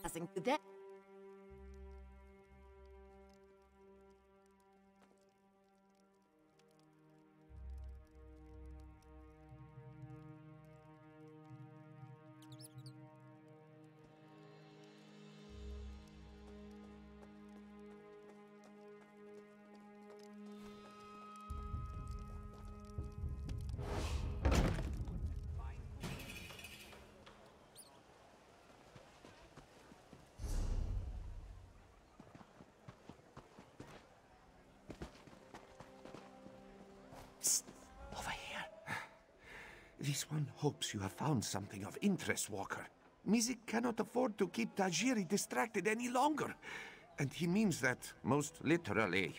Passing through there. Psst, over here. This one hopes you have found something of interest, Walker. Mizik cannot afford to keep Tajiri distracted any longer. And he means that most literally.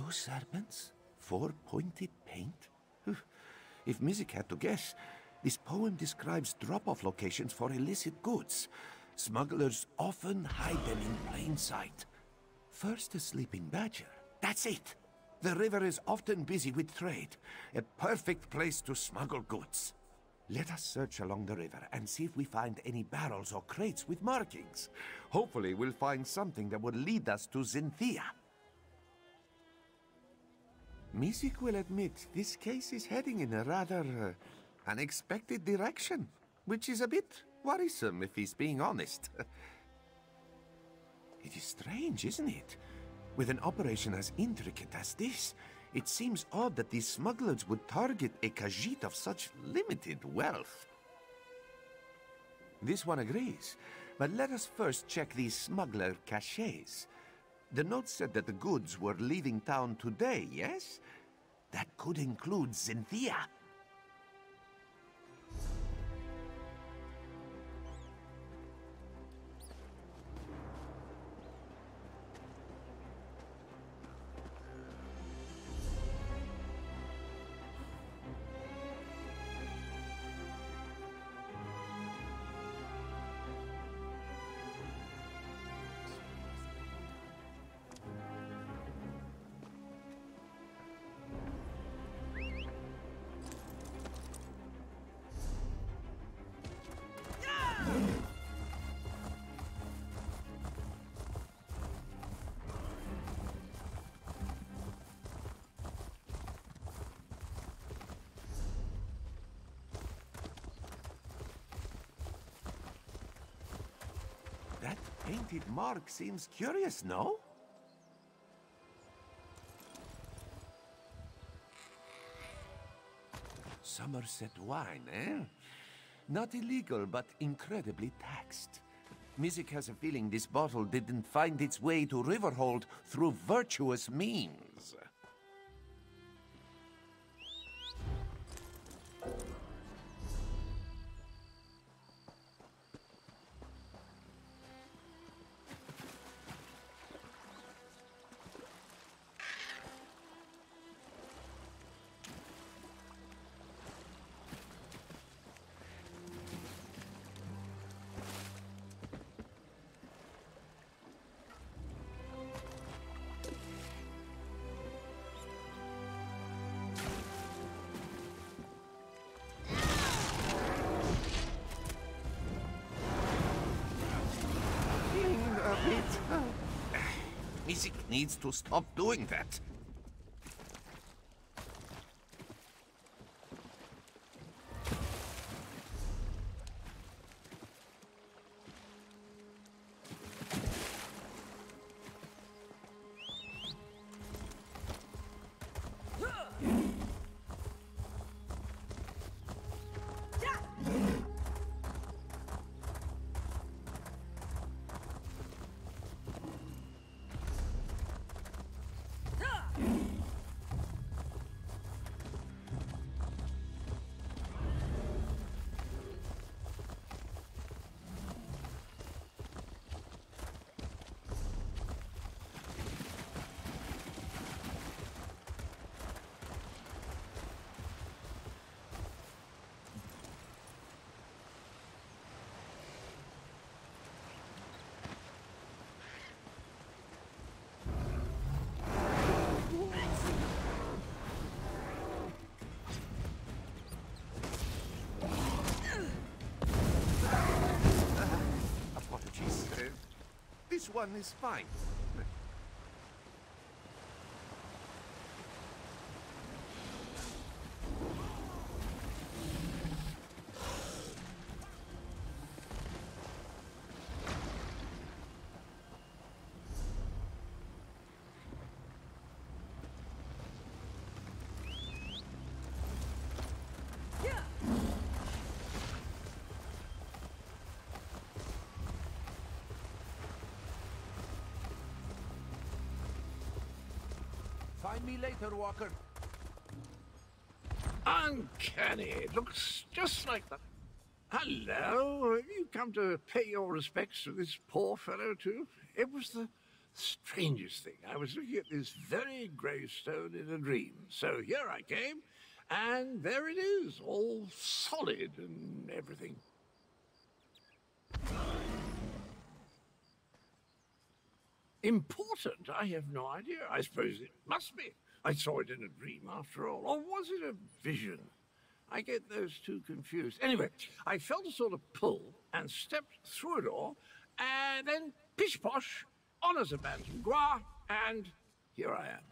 2 serpents? 4 pointed paint? If Mizik had to guess, this poem describes drop-off locations for illicit goods. Smugglers often hide them in plain sight. First a sleeping badger. That's it! The river is often busy with trade. A perfect place to smuggle goods. Let us search along the river and see if we find any barrels or crates with markings. Hopefully we'll find something that will lead us to Xynthia. Mizik will admit this case is heading in a rather unexpected direction, which is a bit worrisome if he's being honest. It is strange, isn't it? With an operation as intricate as this, it seems odd that these smugglers would target a Khajiit of such limited wealth. This one agrees, but let us first check these smuggler caches. The note said that the goods were leaving town today, yes? That could include Xynthia. That painted mark seems curious, no? Somerset wine, eh? Not illegal, but incredibly taxed. Mizik has a feeling this bottle didn't find its way to Riverhold through virtuous means. Mizik needs to stop doing that. This one is fine. Find me later, Walker. Uncanny. It looks just like that. Hello. Have you come to pay your respects to this poor fellow, too? It was the Strangest thing, I was looking at this very gravestone in a dream. So here I came, and there it is, all solid and everything. Important? I have no idea. I suppose it must be. I saw it in a dream after all. Or was it a vision? I get those two confused. Anyway, I felt a sort of pull and stepped through a door, and then pish-posh, on as a bantam gras, and here I am.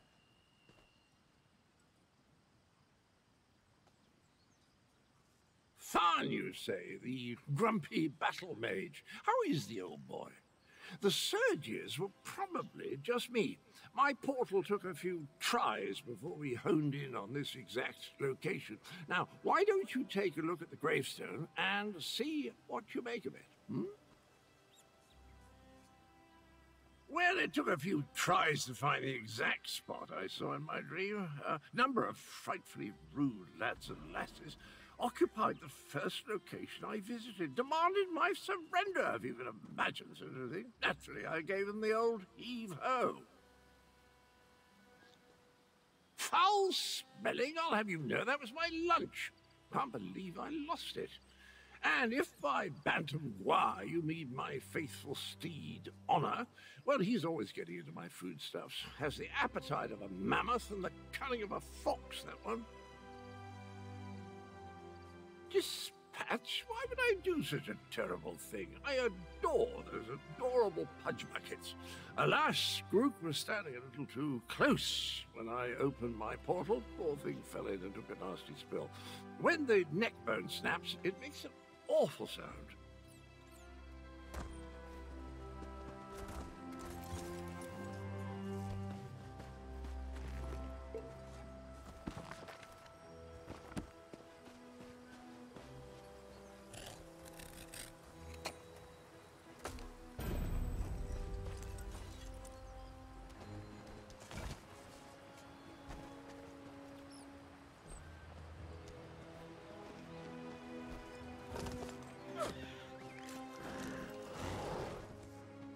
Tharn, you say, the grumpy battle mage. How is the old boy? The surges were probably just me. My portal took a few tries before we honed in on this exact location. Now, why don't you take a look at the gravestone and see what you make of it, hmm? Well, it took a few tries to find the exact spot I saw in my dream. A number of frightfully rude lads and lasses occupied the first location I visited, demanded my surrender, if you can imagine such a thing. Naturally, I gave them the old heave-ho. Foul smelling, I'll have you know, that was my lunch. Can't believe I lost it. And if by bantam gras you mean my faithful steed, Honor, well, he's always getting into my foodstuffs. Has the appetite of a mammoth and the cunning of a fox, that one. Dispatch? Why would I do such a terrible thing? I adore those adorable pudge buckets. Alas, Grook was standing a little too close when I opened my portal. Poor thing fell in and took a nasty spill. When the neck bone snaps, it makes an awful sound.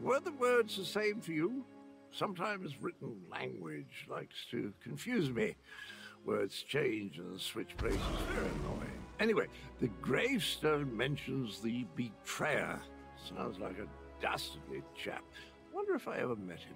Were the words the same for you? Sometimes written language likes to confuse me. Words change and switch places. Very annoying. Anyway, the gravestone mentions the betrayer. Sounds like a dastardly chap. Wonder if I ever met him.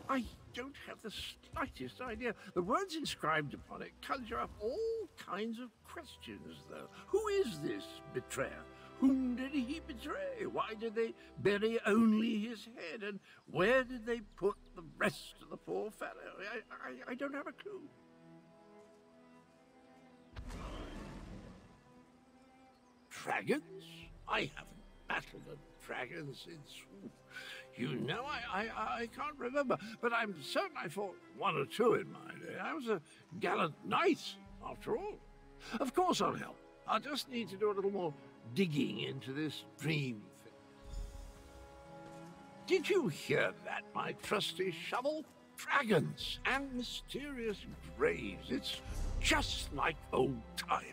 I don't have the slightest idea. The words inscribed upon it conjure up all kinds of questions, though. Who is this betrayer? Whom did he betray? Why did they bury only his head? And where did they put the rest of the poor fellow? I don't have a clue. Dragons? I haven't battled a dragon since... You know, I can't remember, but I'm certain I fought one or two in my day. I was a gallant knight, after all. Of course I'll help. I'll just need to do a little more digging into this dream thing. Did you hear that, my trusty shovel? Dragons and mysterious graves. It's just like old times.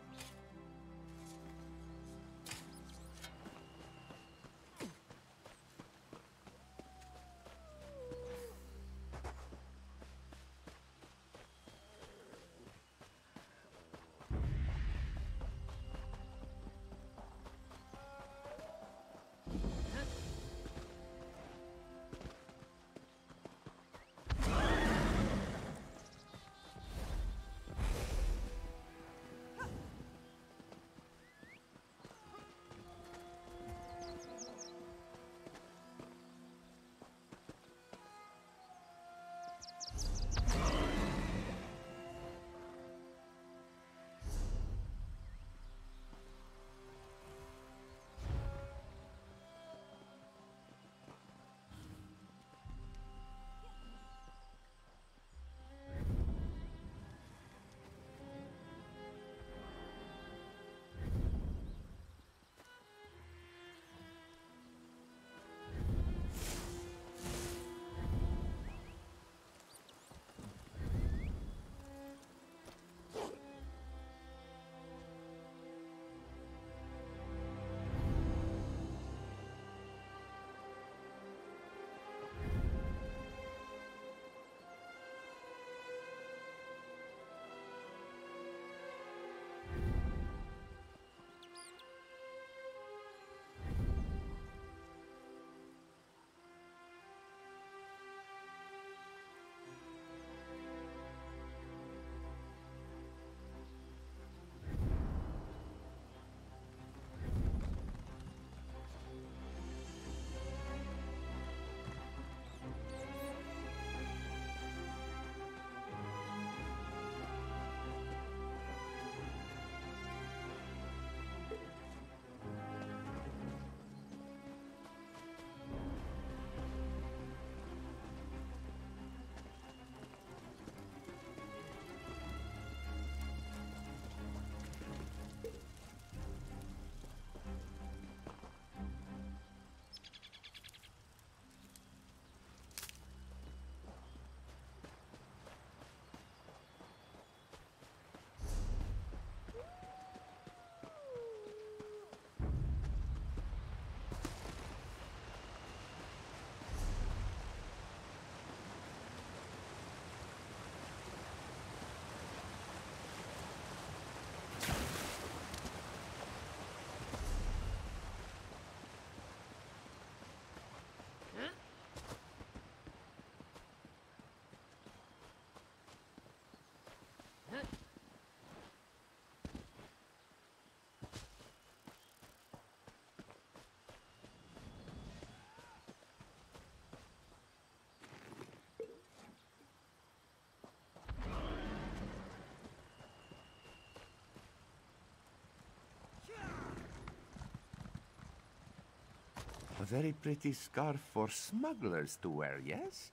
very pretty scarf for smugglers to wear, yes?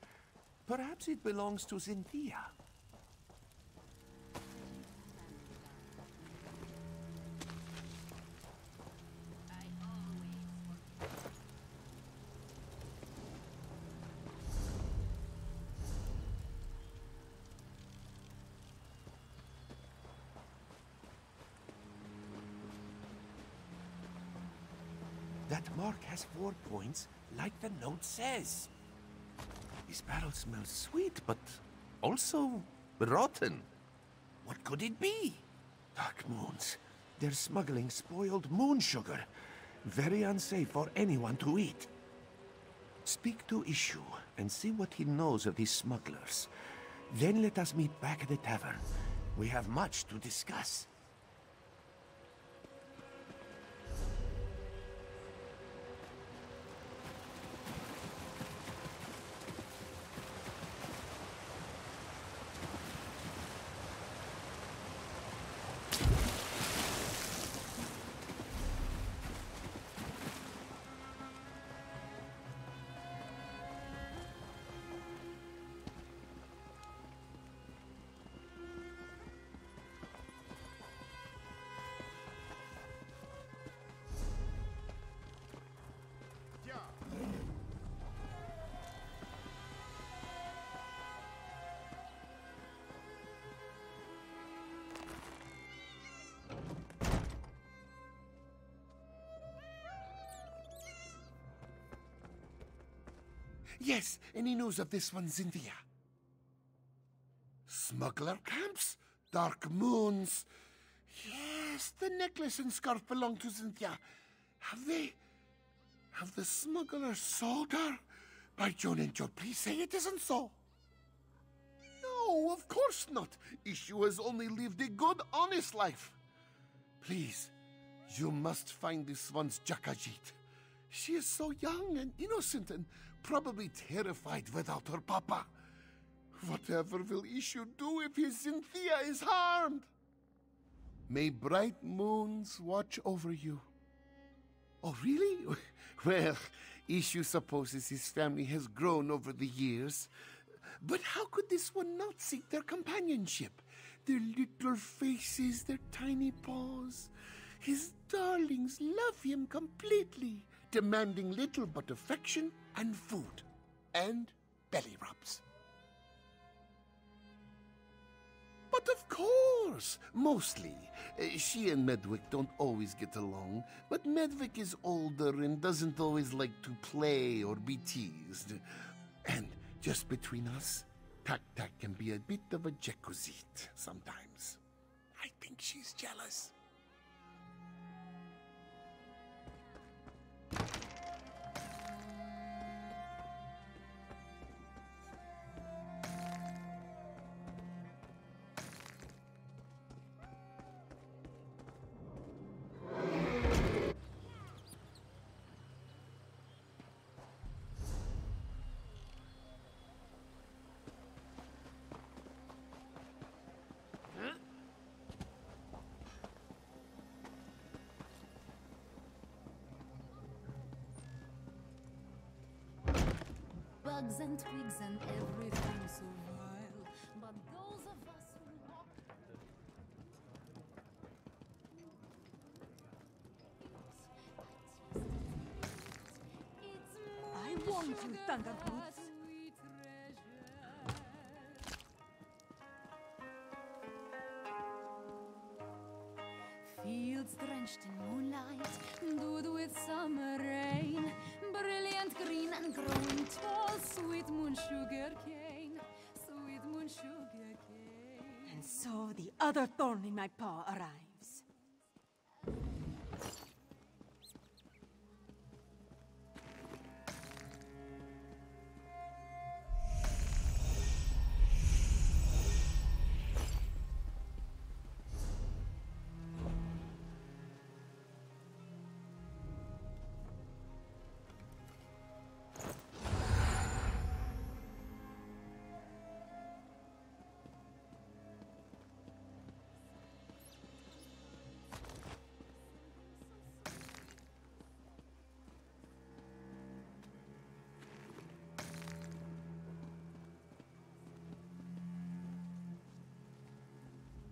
Perhaps it belongs to Cynthia. That mark has 4 points, like the note says. This barrel smells sweet, but also rotten. What could it be? Dark moons. They're smuggling spoiled moon sugar. Very unsafe for anyone to eat. Speak to Ishu and see what he knows of these smugglers. Then let us meet back at the tavern. We have much to discuss. Yes, any news of this one, Cynthia? Smuggler camps? Dark moons? Yes, the necklace and scarf belong to Cynthia. Have the smugglers sold her? By Joan and Joe, please say it isn't so. No, of course not. Ishu has only lived a good, honest life. Please, you must find this one's Jakajit. She is so young and innocent and probably terrified without her papa. Whatever will Ishu do if his Cynthia is harmed? May bright moons watch over you. Oh, really? Well, Ishu supposes his family has grown over the years. But how could this one not seek their companionship? Their little faces, their tiny paws. His darlings love him completely, demanding little but affection and food and belly rubs. But of course, mostly. She and Medwick don't always get along, but Medwick is older and doesn't always like to play or be teased. And just between us, Tak-Tak can be a bit of a Jekuzit sometimes. I think she's jealous. Bugs and twigs and everything so vile, but those of us who walk... I warned you, Thunderboots. Fields drenched in moonlight, dewed with summer rain, brilliant green and growing tall, sweet moon sugar cane, sweet moon sugar cane. And so the other thorn in my paw arrives.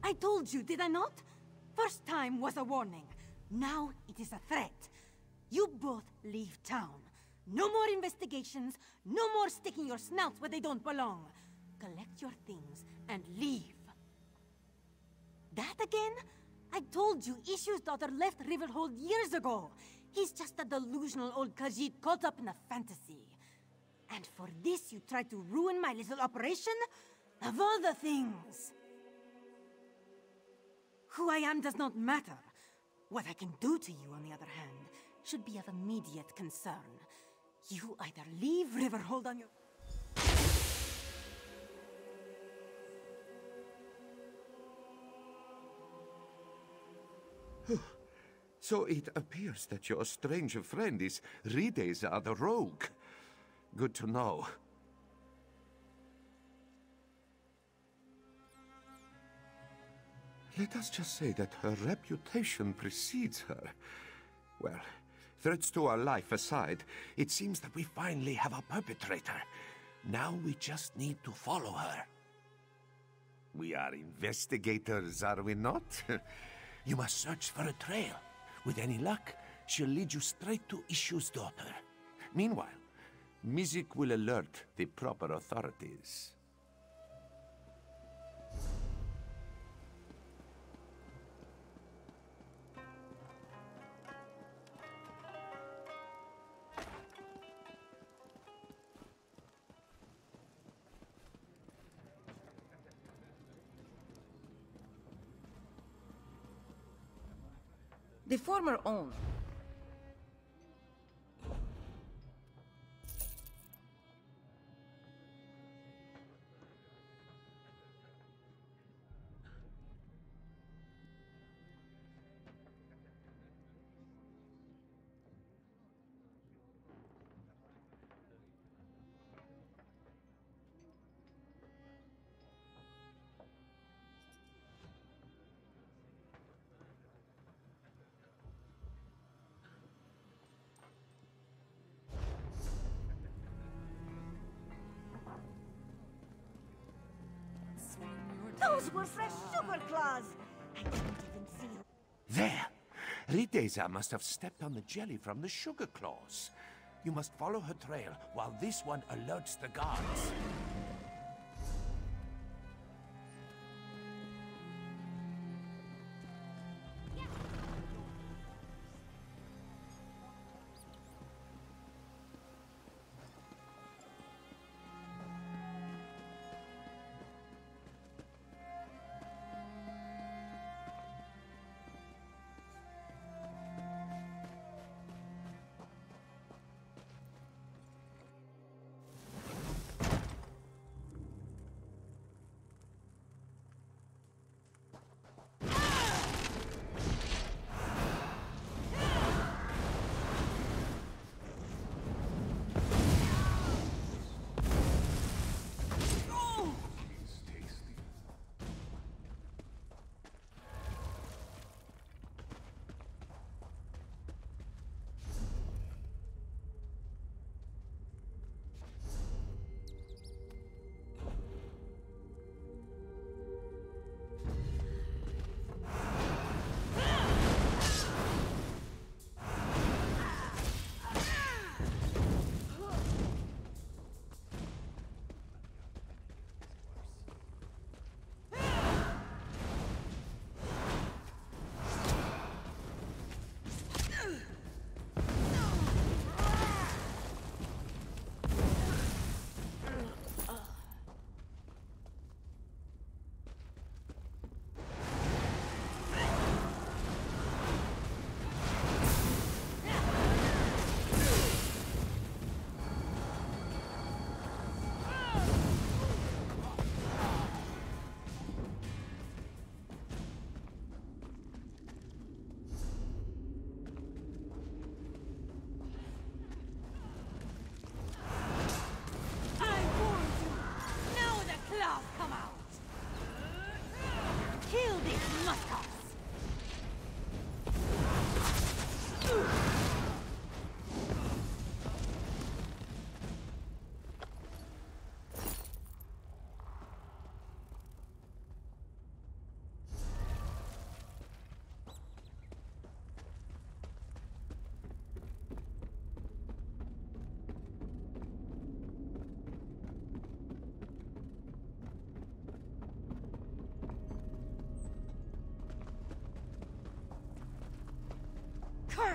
I told you, did I not? First time was a warning. Now it is a threat. You both leave town. No more investigations, no more sticking your snouts where they don't belong. Collect your things and leave. That again? I told you Issue's daughter left Riverhold years ago. He's just a delusional old Khajiit caught up in a fantasy. And for this you tried to ruin my little operation? Of all the things! Who I am does not matter. What I can do to you, on the other hand, should be of immediate concern. You either leave Riverhold on your... So it appears that your strange friend is Rideza the rogue. Good to know. Let us just say that her reputation precedes her. Well, threats to our life aside, it seems that we finally have a perpetrator. Now we just need to follow her. We are investigators, are we not? You must search for a trail. With any luck, she'll lead you straight to Issue's daughter. Meanwhile, Mizik will alert the proper authorities. The former owner. Those were fresh sugar claws! I didn't even see them. There! Rideza must have stepped on the jelly from the sugar claws. You must follow her trail while this one alerts the guards.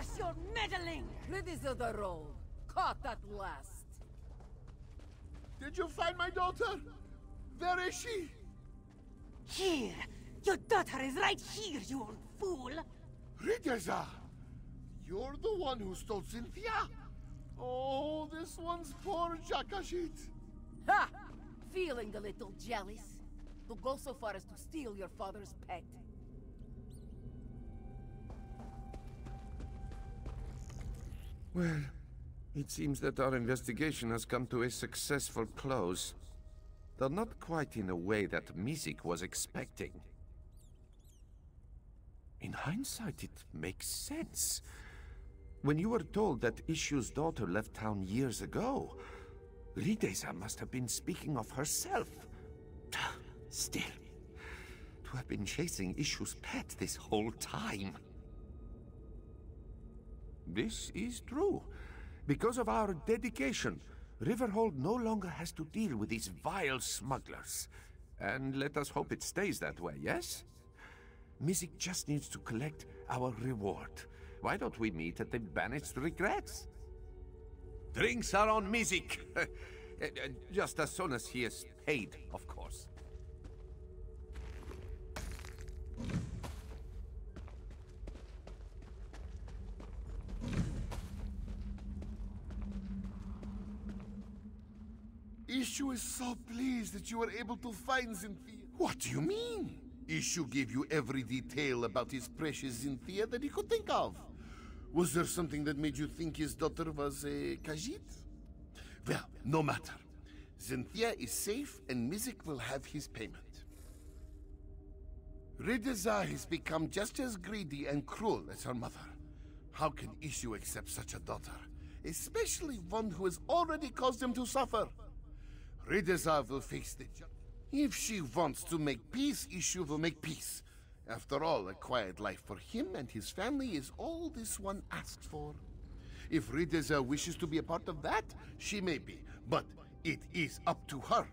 Curse your meddling! Ladies of the road, caught at last. Did you find my daughter? Where is she? Here! Your daughter is right here, you old fool! Rideza! You're the one who stole Cynthia? Oh, this one's poor Jakashit. Ha! Feeling a little jealous? To go so far as to steal your father's pet. Well, it seems that our investigation has come to a successful close. Though not quite in a way that Mizik was expecting. In hindsight, it makes sense. When you were told that Ishu's daughter left town years ago, Rideza must have been speaking of herself. Still, to have been chasing Ishu's pet this whole time. This is true. Because of our dedication, Riverhold no longer has to deal with these vile smugglers. And let us hope it stays that way, yes? Mizik just needs to collect our reward. Why don't we meet at the Banished Regrets? Drinks are on Mizik! Just as soon as he is paid, of course. Ishu is so pleased that you were able to find Cynthia. What do you mean? Ishu gave you every detail about his precious Cynthia that he could think of. Was there something that made you think his daughter was a Khajiit? Well, no matter. Cynthia is safe and Mizik will have his payment. Rideza has become just as greedy and cruel as her mother. How can Ishu accept such a daughter? Especially one who has already caused him to suffer. Rideza will face the judge. If she wants to make peace, Ishu will make peace. After all, a quiet life for him and his family is all this one asks for. If Rideza wishes to be a part of that, she may be, but it is up to her.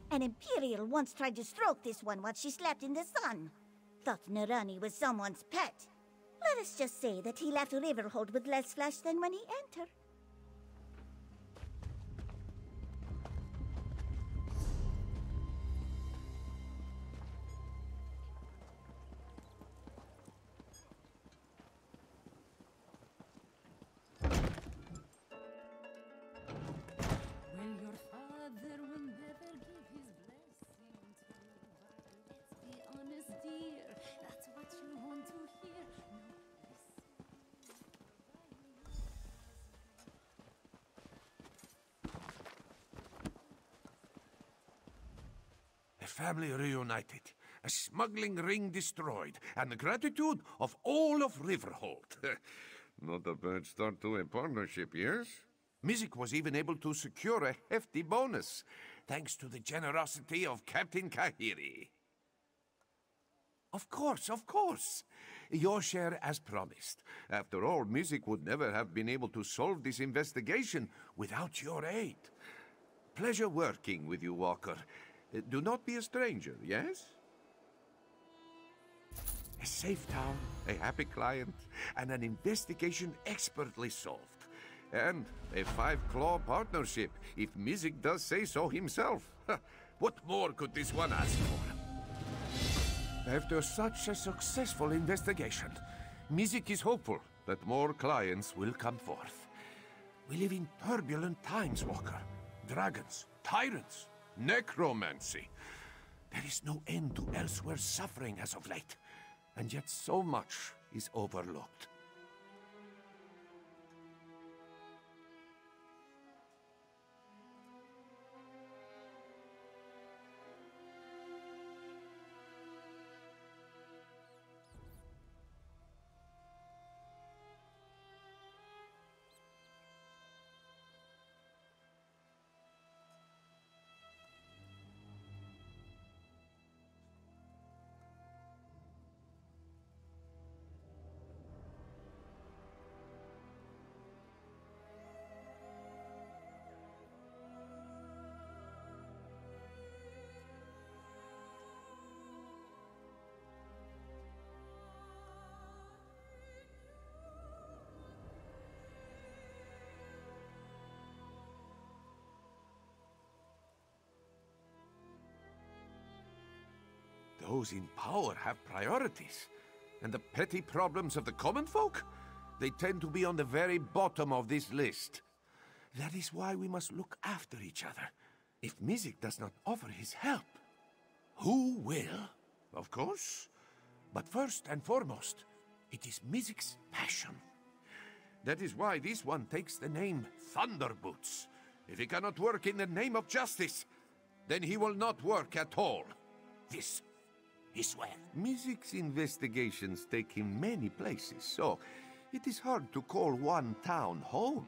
An Imperial once tried to stroke this one while she slept in the sun. Thought Narani was someone's pet. Let us just say that he left Riverhold with less flesh than when he entered. Family reunited, a smuggling ring destroyed, and the gratitude of all of Riverhold. Not a bad start to a partnership, yes? Mizik was even able to secure a hefty bonus, thanks to the generosity of Captain Kahiri. Of course, of course. your share as promised. After all, Music would never have been able to solve this investigation without your aid. Pleasure working with you, Walker. Do not be a stranger, yes? A safe town, a happy client, and an investigation expertly solved. And a five-claw partnership, if Music does say so himself. What more could this one ask for? After such a successful investigation, Music is hopeful that more clients will come forth. We live in turbulent times, Walker. Dragons, tyrants, necromancy. There is no end to Elsweyr's suffering as of late, and yet so much is overlooked. Those in power have priorities, and the petty problems of the common folk, they tend to be on the very bottom of this list. That is why we must look after each other. If Music does not offer his help, who will? Of course. But first and foremost, it is Music's passion. That is why this one takes the name Thunderboots. If he cannot work in the name of justice, then he will not work at all. This is where Music's investigations take him many places, so it is hard to call one town home.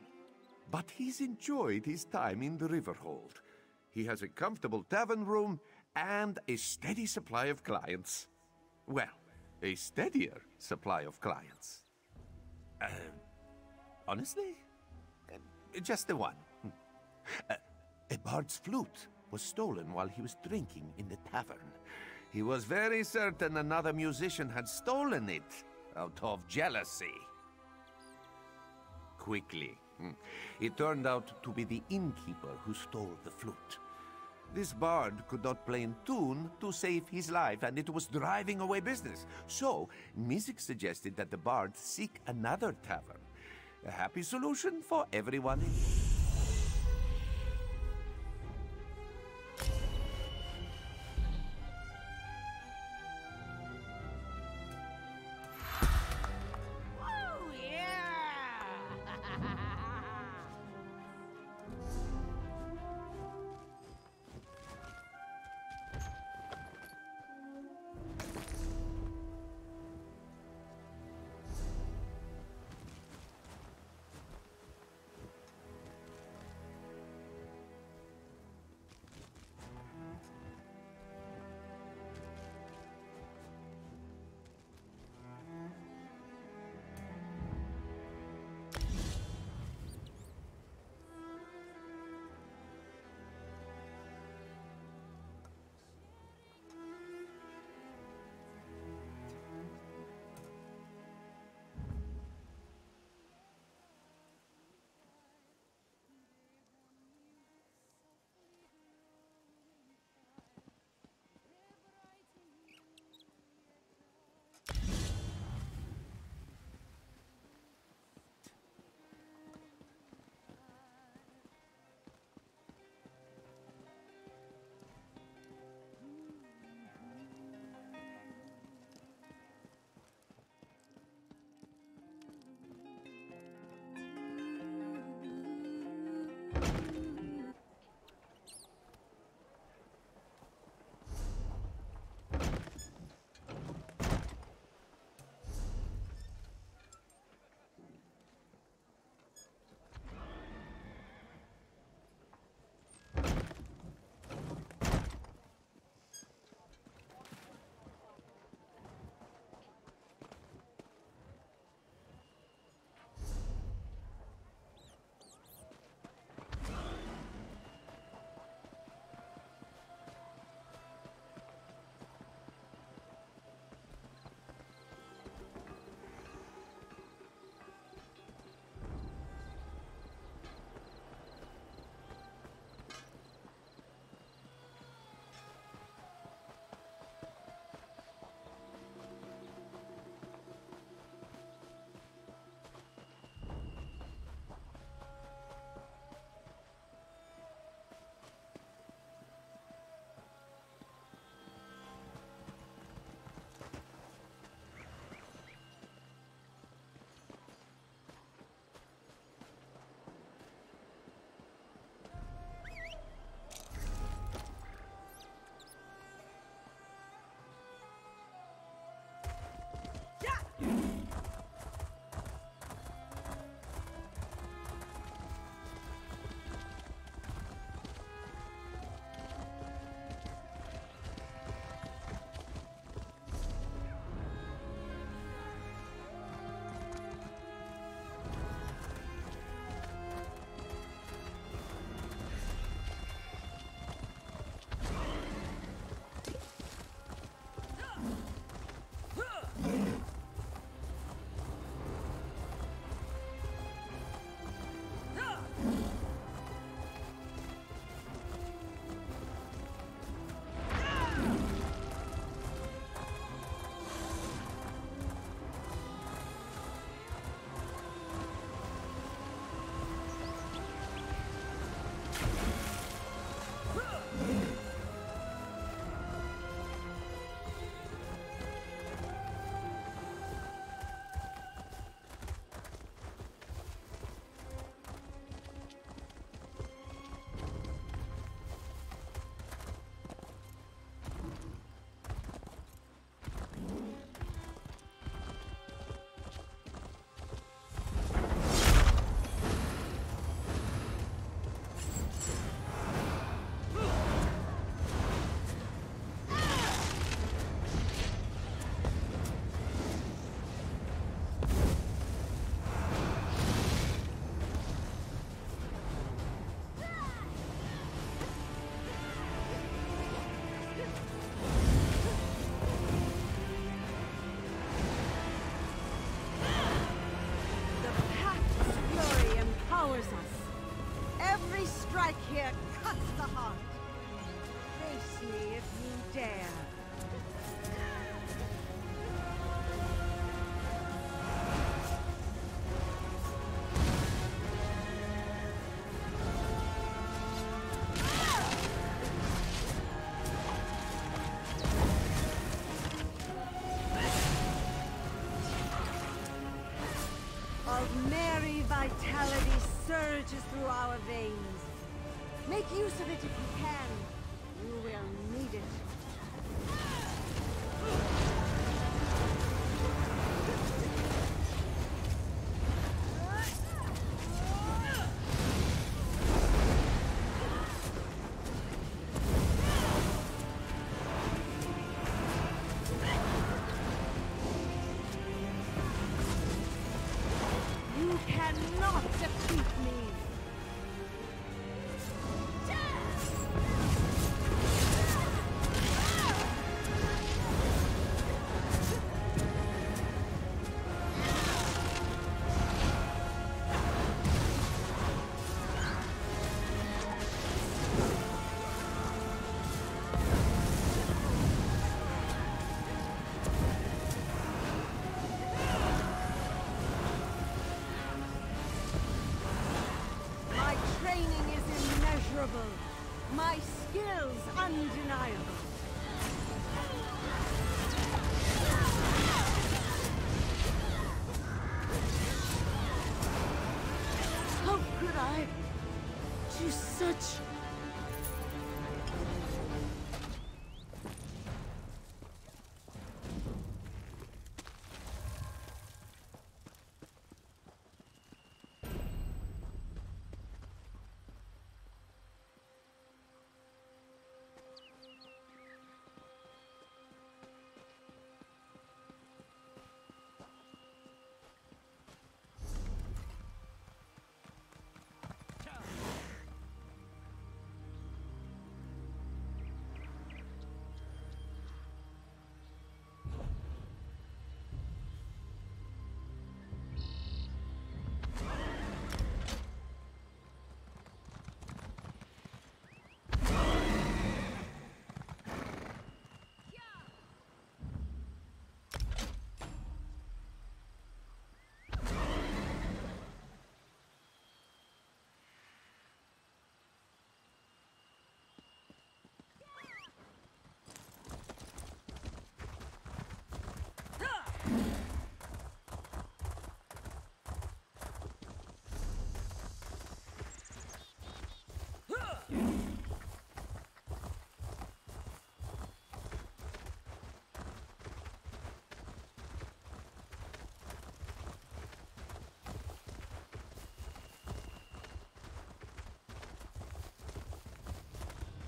But he's enjoyed his time in the Riverhold. He has a comfortable tavern room and a steady supply of clients. Well, a steadier supply of clients. Honestly? Just the one. A bard's flute was stolen while he was drinking in the tavern. He was very certain another musician had stolen it out of jealousy. Quickly, it turned out to be the innkeeper who stole the flute. This bard could not play in tune to save his life, and it was driving away business. So, Music suggested that the bard seek another tavern. A happy solution for everyone involved. here cuts the heart. Face me if you dare. Of merry vitality surges through our veins. Make use of it if you can. You will need it. You cannot defeat me! My training is immeasurable. My skills undeniable. How could I do such...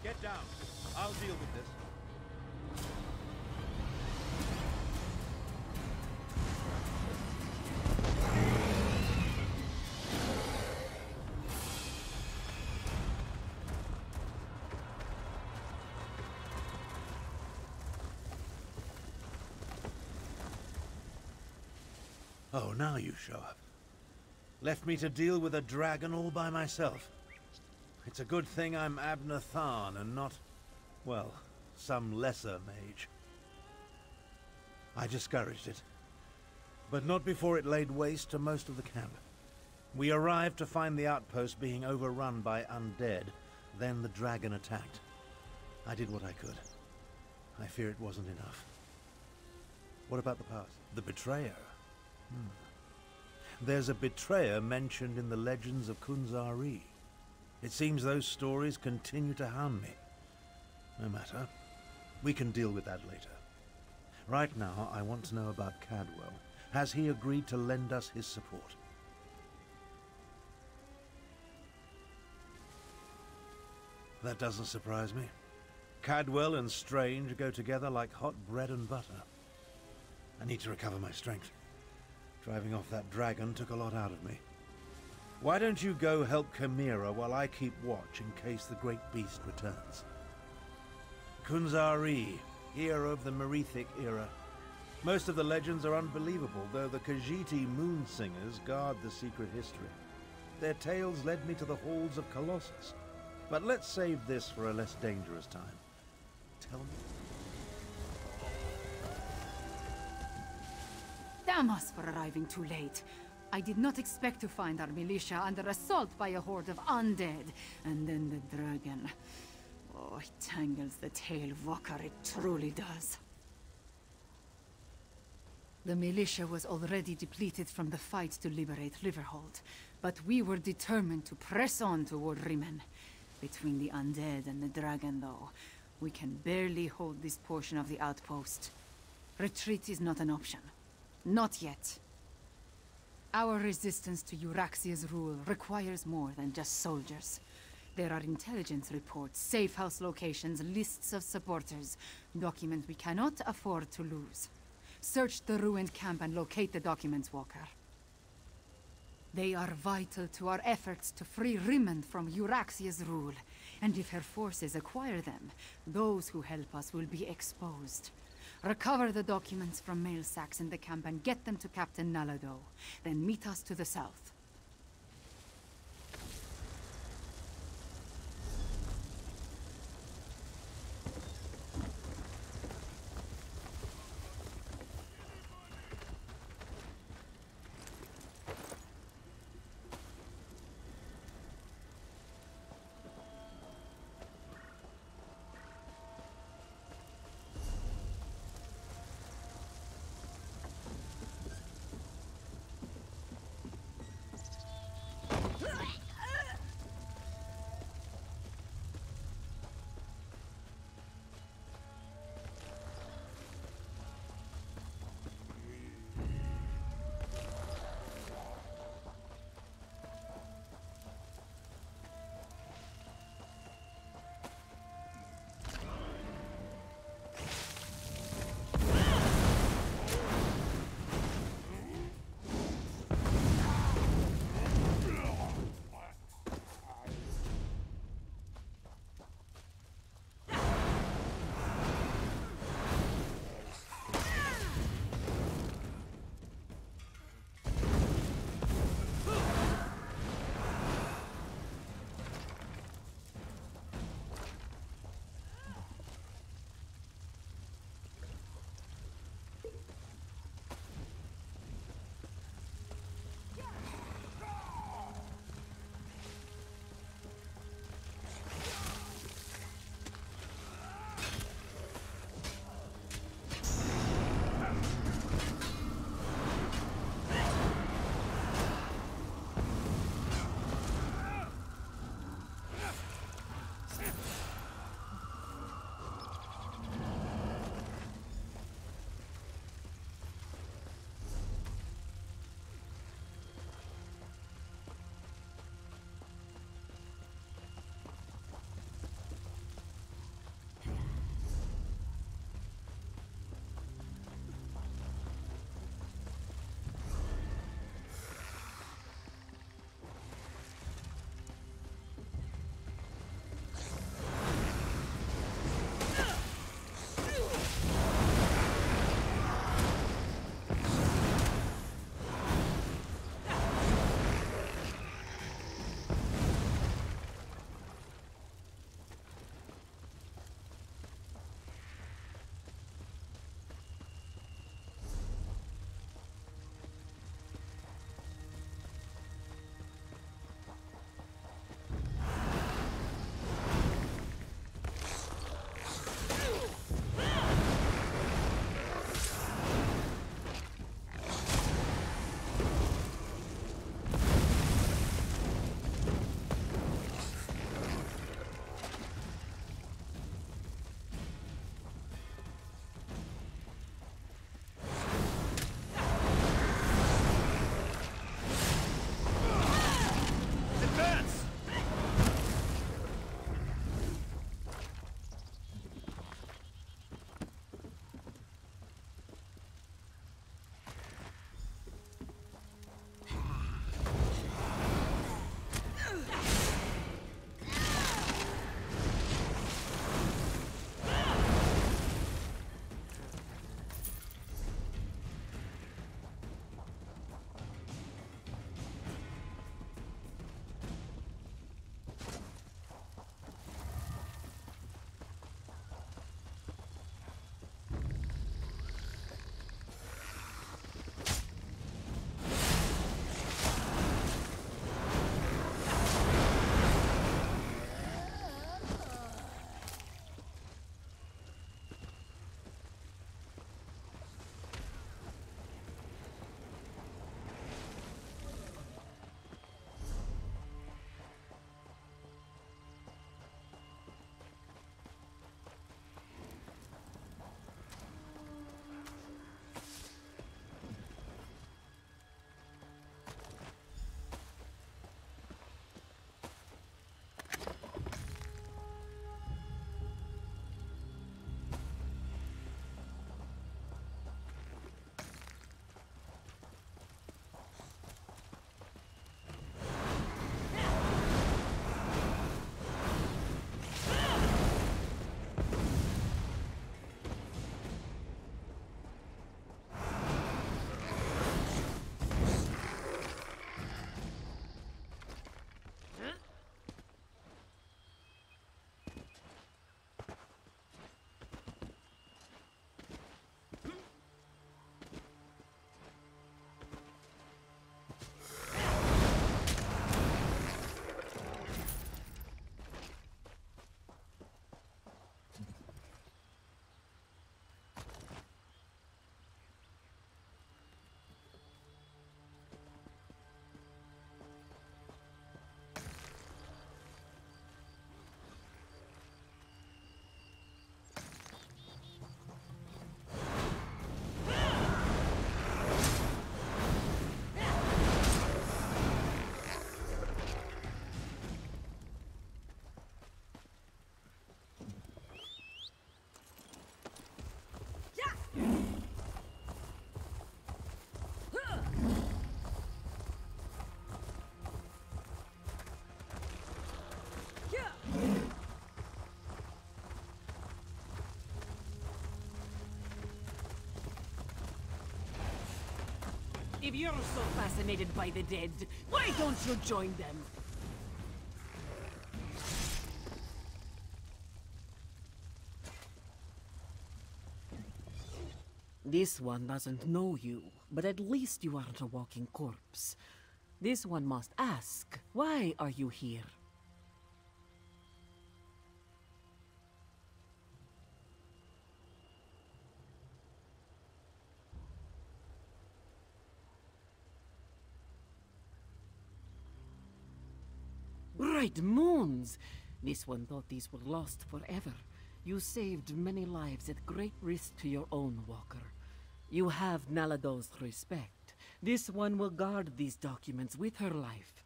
Get down. I'll deal with this. Oh, now you show up. Left me to deal with a dragon all by myself. It's a good thing I'm Abner Tharn and not, well, some lesser mage. I discouraged it, but not before it laid waste to most of the camp. We arrived to find the outpost being overrun by undead, then the dragon attacked. I did what I could. I fear it wasn't enough. What about the past? The betrayer? There's a betrayer mentioned in the legends of Kunzari. It seems those stories continue to hound me. No matter. We can deal with that later. Right now, I want to know about Cadwell. Has he agreed to lend us his support? That doesn't surprise me. Cadwell and Strange go together like hot bread and butter. I need to recover my strength. Driving off that dragon took a lot out of me. Why don't you go help Chimera while I keep watch in case the great beast returns? Kunzari, hero of the Merethic era. Most of the legends are unbelievable, though the Khajiiti moon singers guard the secret history. Their tales led me to the halls of Colossus. But let's save this for a less dangerous time. Tell me. Damn us for arriving too late. I did not expect to find our militia under assault by a horde of undead, and then the dragon. Oh, it tangles the tail, Vokar, it truly does. The militia was already depleted from the fight to liberate Riverhold, but we were determined to press on toward Rimen. Between the undead and the dragon, though, we can barely hold this portion of the outpost. Retreat is not an option. Not yet. Our resistance to Euraxia's rule requires more than just soldiers. There are intelligence reports, safe house locations, lists of supporters, documents we cannot afford to lose. Search the ruined camp and locate the documents, Walker. They are vital to our efforts to free Rimen from Euraxia's rule, and if her forces acquire them, those who help us will be exposed. Recover the documents from mail sacks in the camp and get them to Captain Nalado. Then meet us to the south. If you're so fascinated by the dead, why don't you join them? This one doesn't know you, but at least you aren't a walking corpse. This one must ask, why are you here? Bright moons! This one thought these were lost forever. You saved many lives at great risk to your own walker. You have Nalado's respect. This one will guard these documents with her life.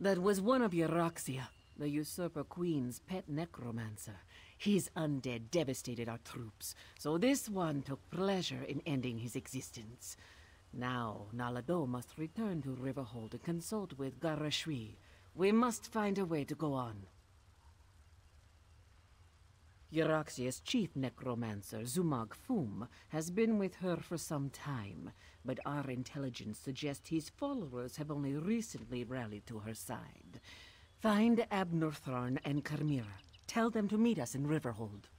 That was one of Euroxia, the usurper queen's pet necromancer. His undead devastated our troops, so this one took pleasure in ending his existence. Now, Nalado must return to Riverhold to consult with Garashri. We must find a way to go on. Euroxia's chief necromancer, Zumag Fum, has been with her for some time, but our intelligence suggests his followers have only recently rallied to her side. Find Abnortharn and Carmira. Tell them to meet us in Riverhold.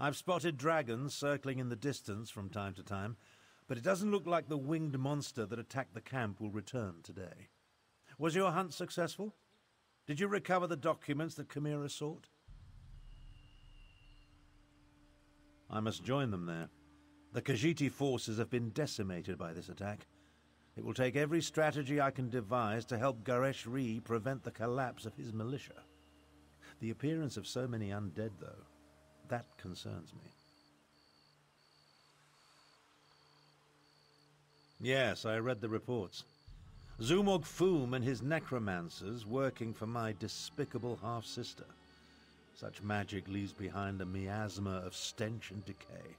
I've spotted dragons circling in the distance from time to time, but it doesn't look like the winged monster that attacked the camp will return today. Was your hunt successful? Did you recover the documents that Chimera sought? I must join them there. The Khajiit forces have been decimated by this attack. It will take every strategy I can devise to help Gareshri prevent the collapse of his militia. The appearance of so many undead, though, that concerns me. Yes, I read the reports. Zumog Foom and his necromancers working for my despicable half-sister. Such magic leaves behind a miasma of stench and decay.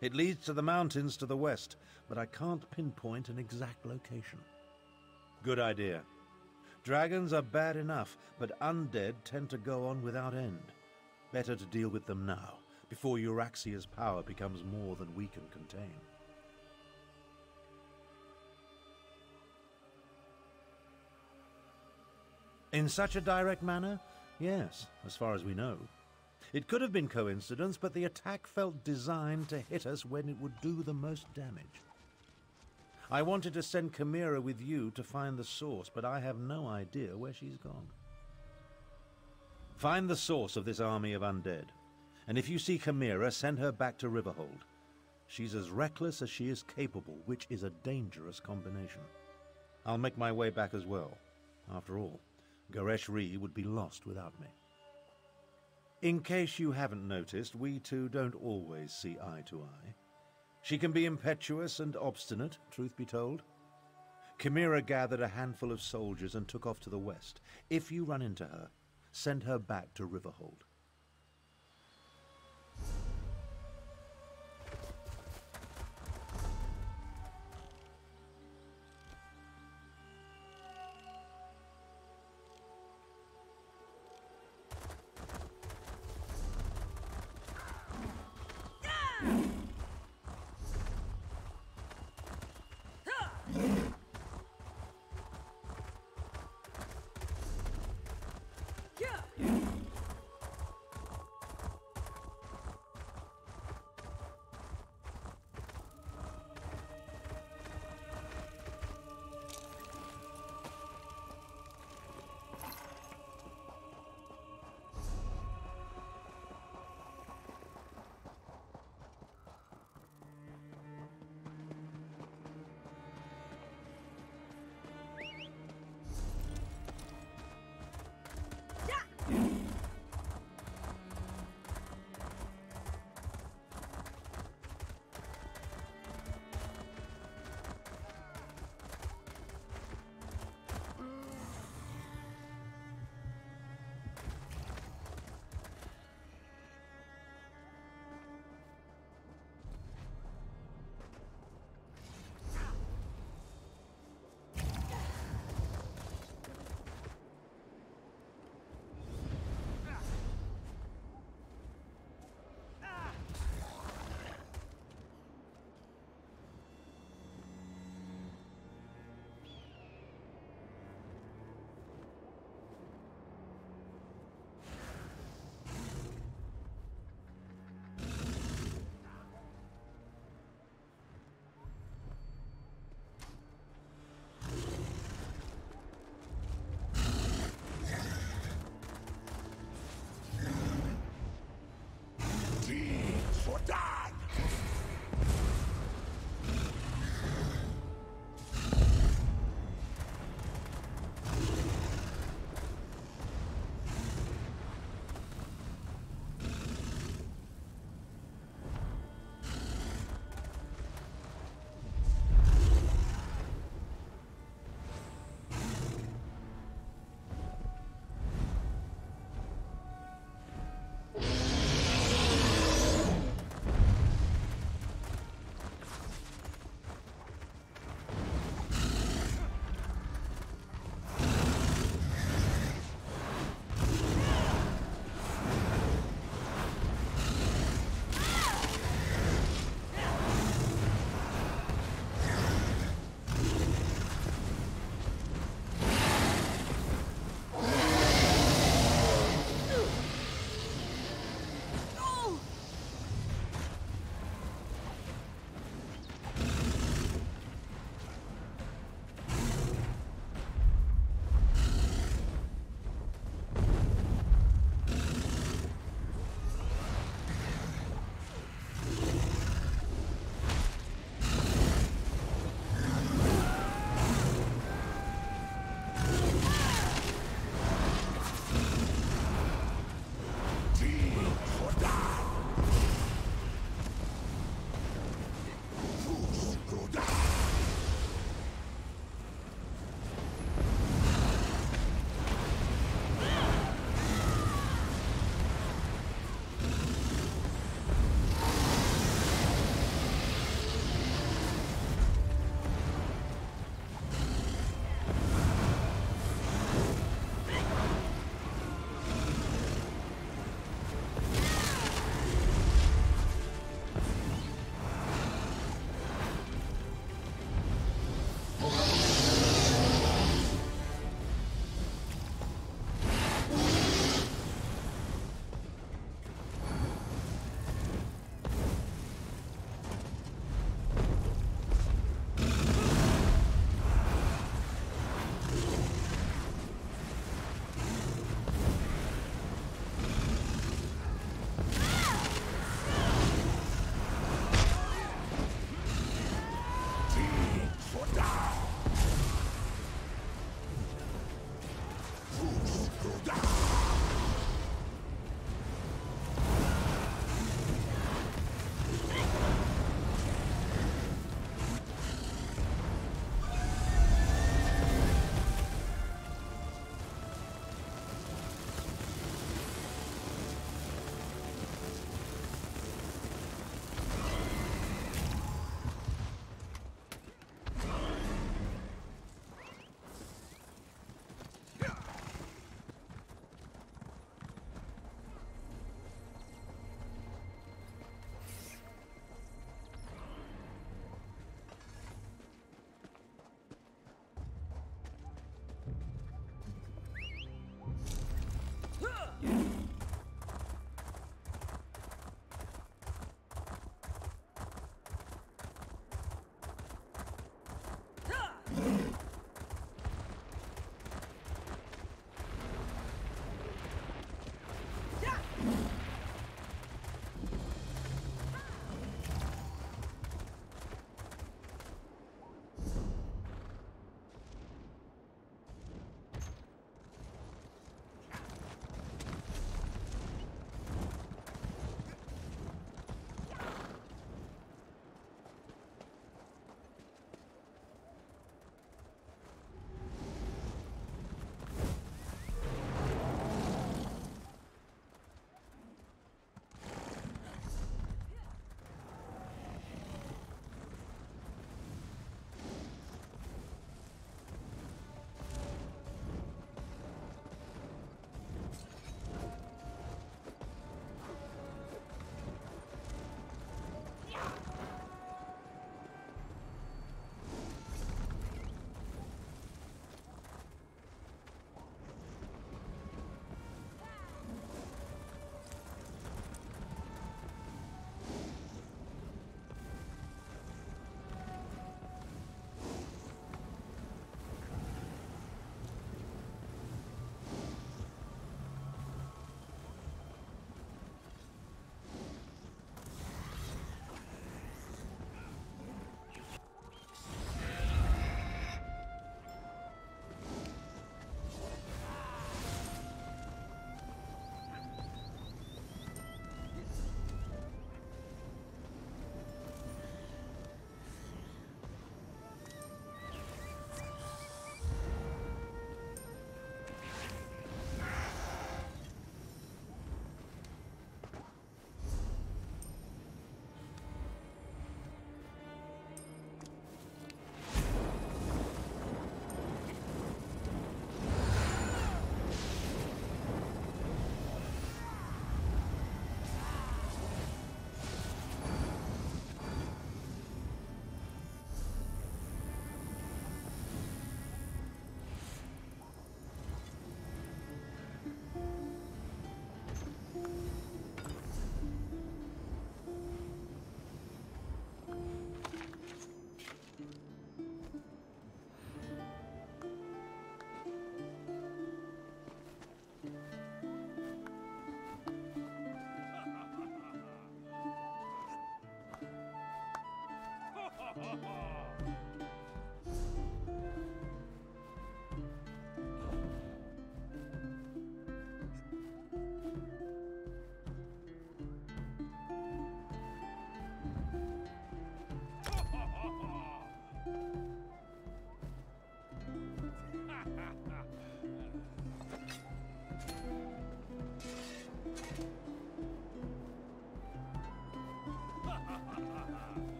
It leads to the mountains to the west, but I can't pinpoint an exact location. Good idea. Dragons are bad enough, but undead tend to go on without end. Better to deal with them now, before Euraxia's power becomes more than we can contain. In such a direct manner? Yes, as far as we know. It could have been coincidence, but the attack felt designed to hit us when it would do the most damage. I wanted to send Chimera with you to find the source, but I have no idea where she's gone. Find the source of this army of undead, and if you see Chimera, send her back to Riverhold. She's as reckless as she is capable, which is a dangerous combination. I'll make my way back as well. After all, Gareshri would be lost without me. In case you haven't noticed, we two don't always see eye to eye. She can be impetuous and obstinate, truth be told. Chimera gathered a handful of soldiers and took off to the west. If you run into her, send her back to Riverhold.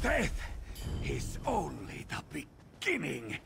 Death is only the beginning.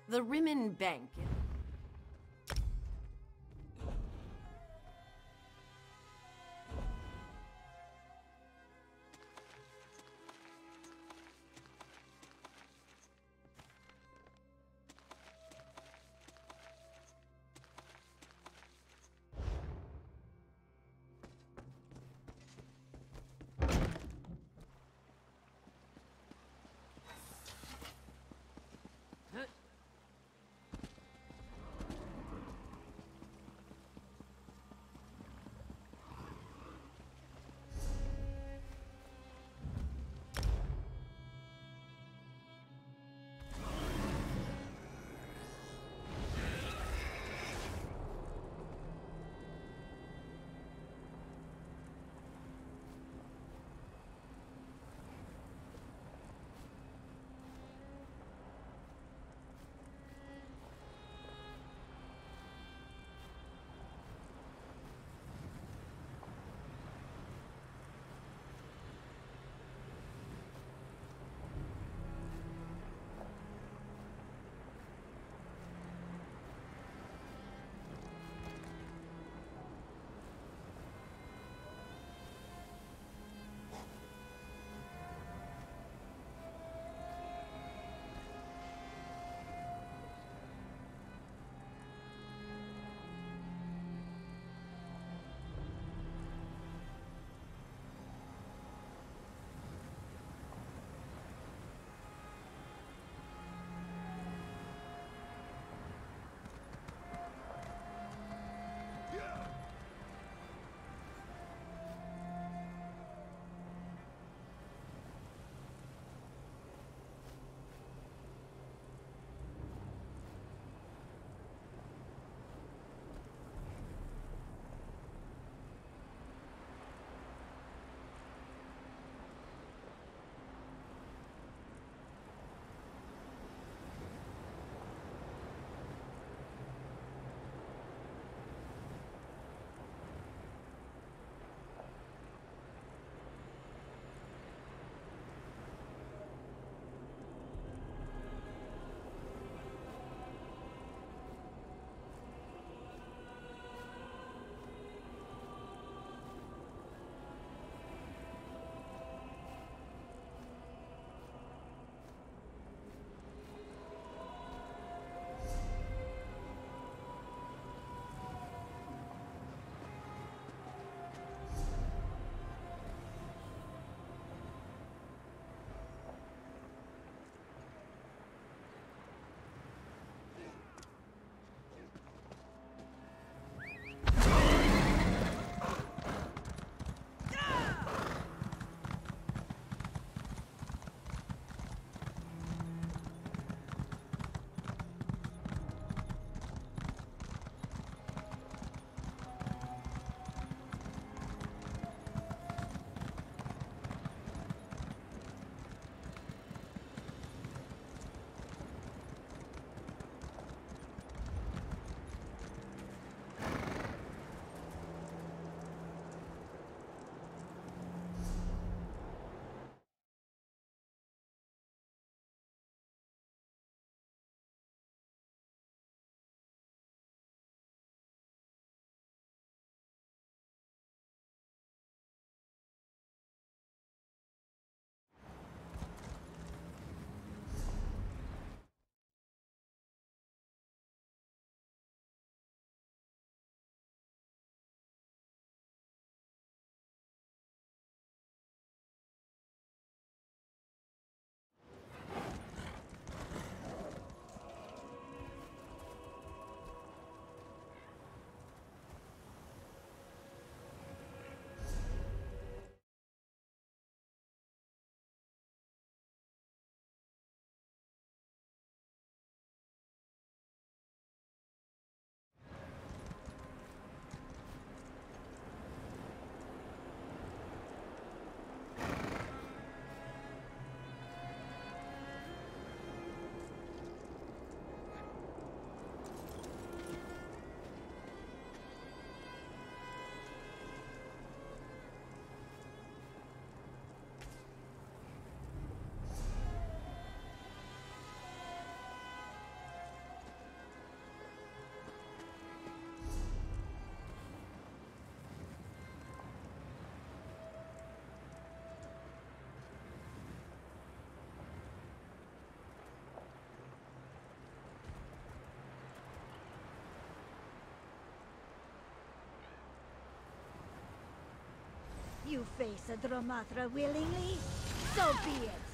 The Rimmen Bank. you face a Dramatra willingly, so be it.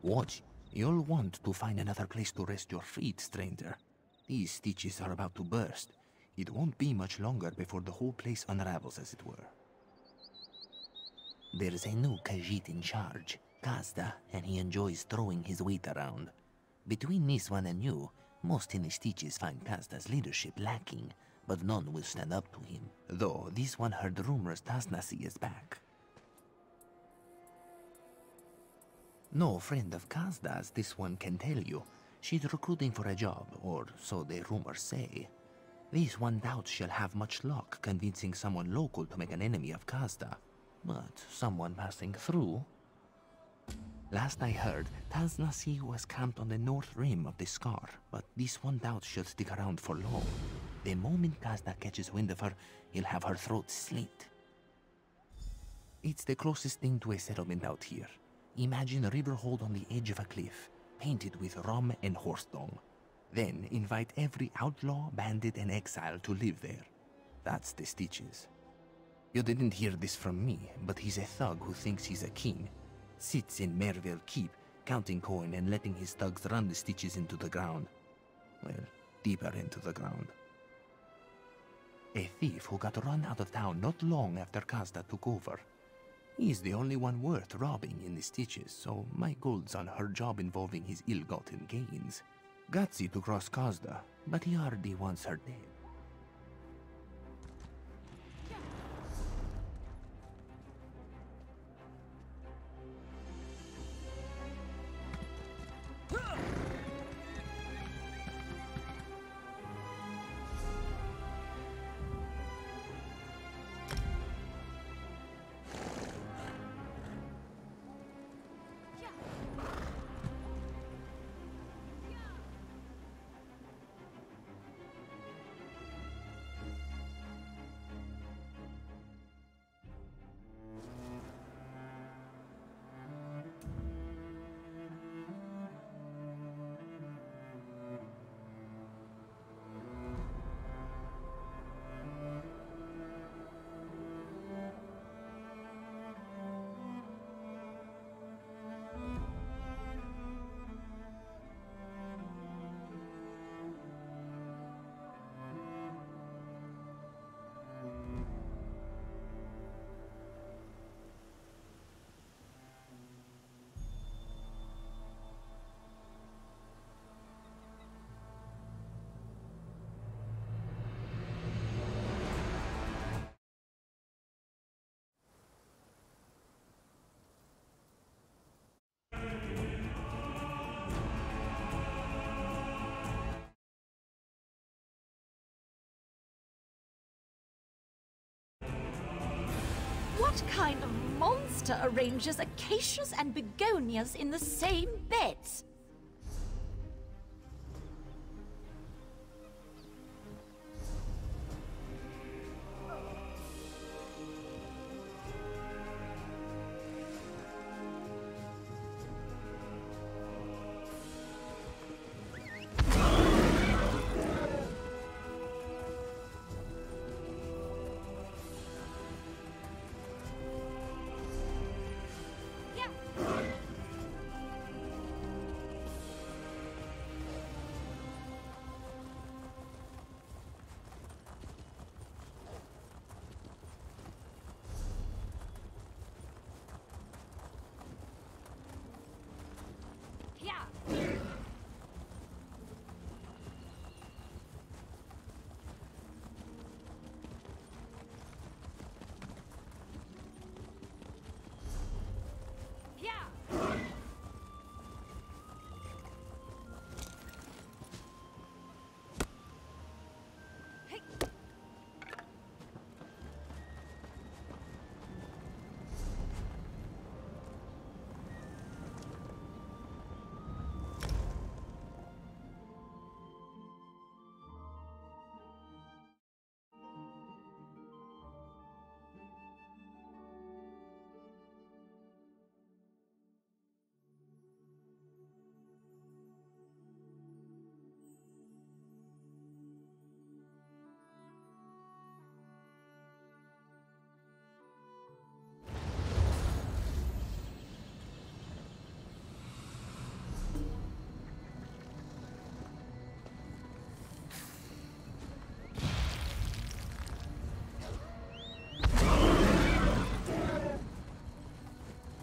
Watch. You'll want to find another place to rest your feet, stranger. These stitches are about to burst. It won't be much longer before the whole place unravels, as it were. There's a new Khajiit in charge, Kazda, and he enjoys throwing his weight around. Between this one and you, most in the stitches find Kazda's leadership lacking, but none will stand up to him. Though this one heard rumors Tasnasi is back. No friend of Kazda's, this one can tell you. She's recruiting for a job, or so the rumors say. This one doubts she'll have much luck convincing someone local to make an enemy of Kazda. But someone passing through... Last I heard, Tasnasi was camped on the north rim of the Scar, but this one doubts she'll stick around for long. The moment Kazda catches wind of her, he'll have her throat slit. It's the closest thing to a settlement out here. Imagine a river hold on the edge of a cliff, painted with rum and horse dung. Then invite every outlaw, bandit, and exile to live there. That's the Stitches. You didn't hear this from me, but he's a thug who thinks he's a king. Sits in Merville Keep, counting coin and letting his thugs run the Stitches into the ground. Well, deeper into the ground. A thief who got run out of town not long after Kazda took over. He's the only one worth robbing in the Stitches, so my gold's on her job involving his ill-gotten gains. Gutsy to cross Kazda, but he already wants her dead. What kind of monster arranges acacias and begonias in the same beds?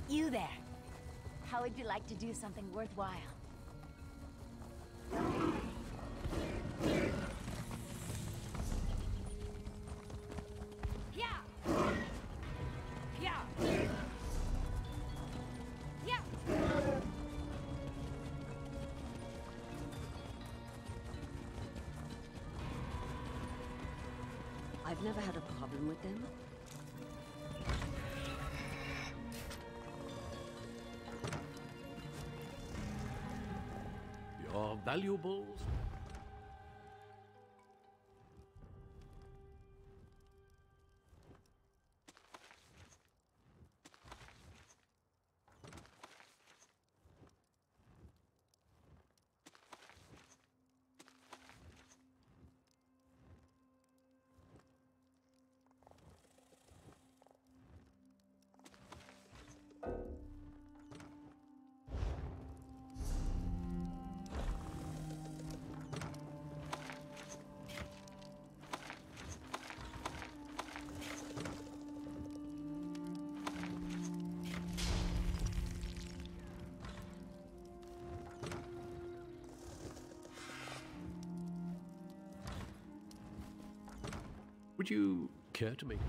You there. How would you like to do something worthwhile? I've never had a problem with them. Your valuables? Would you care to make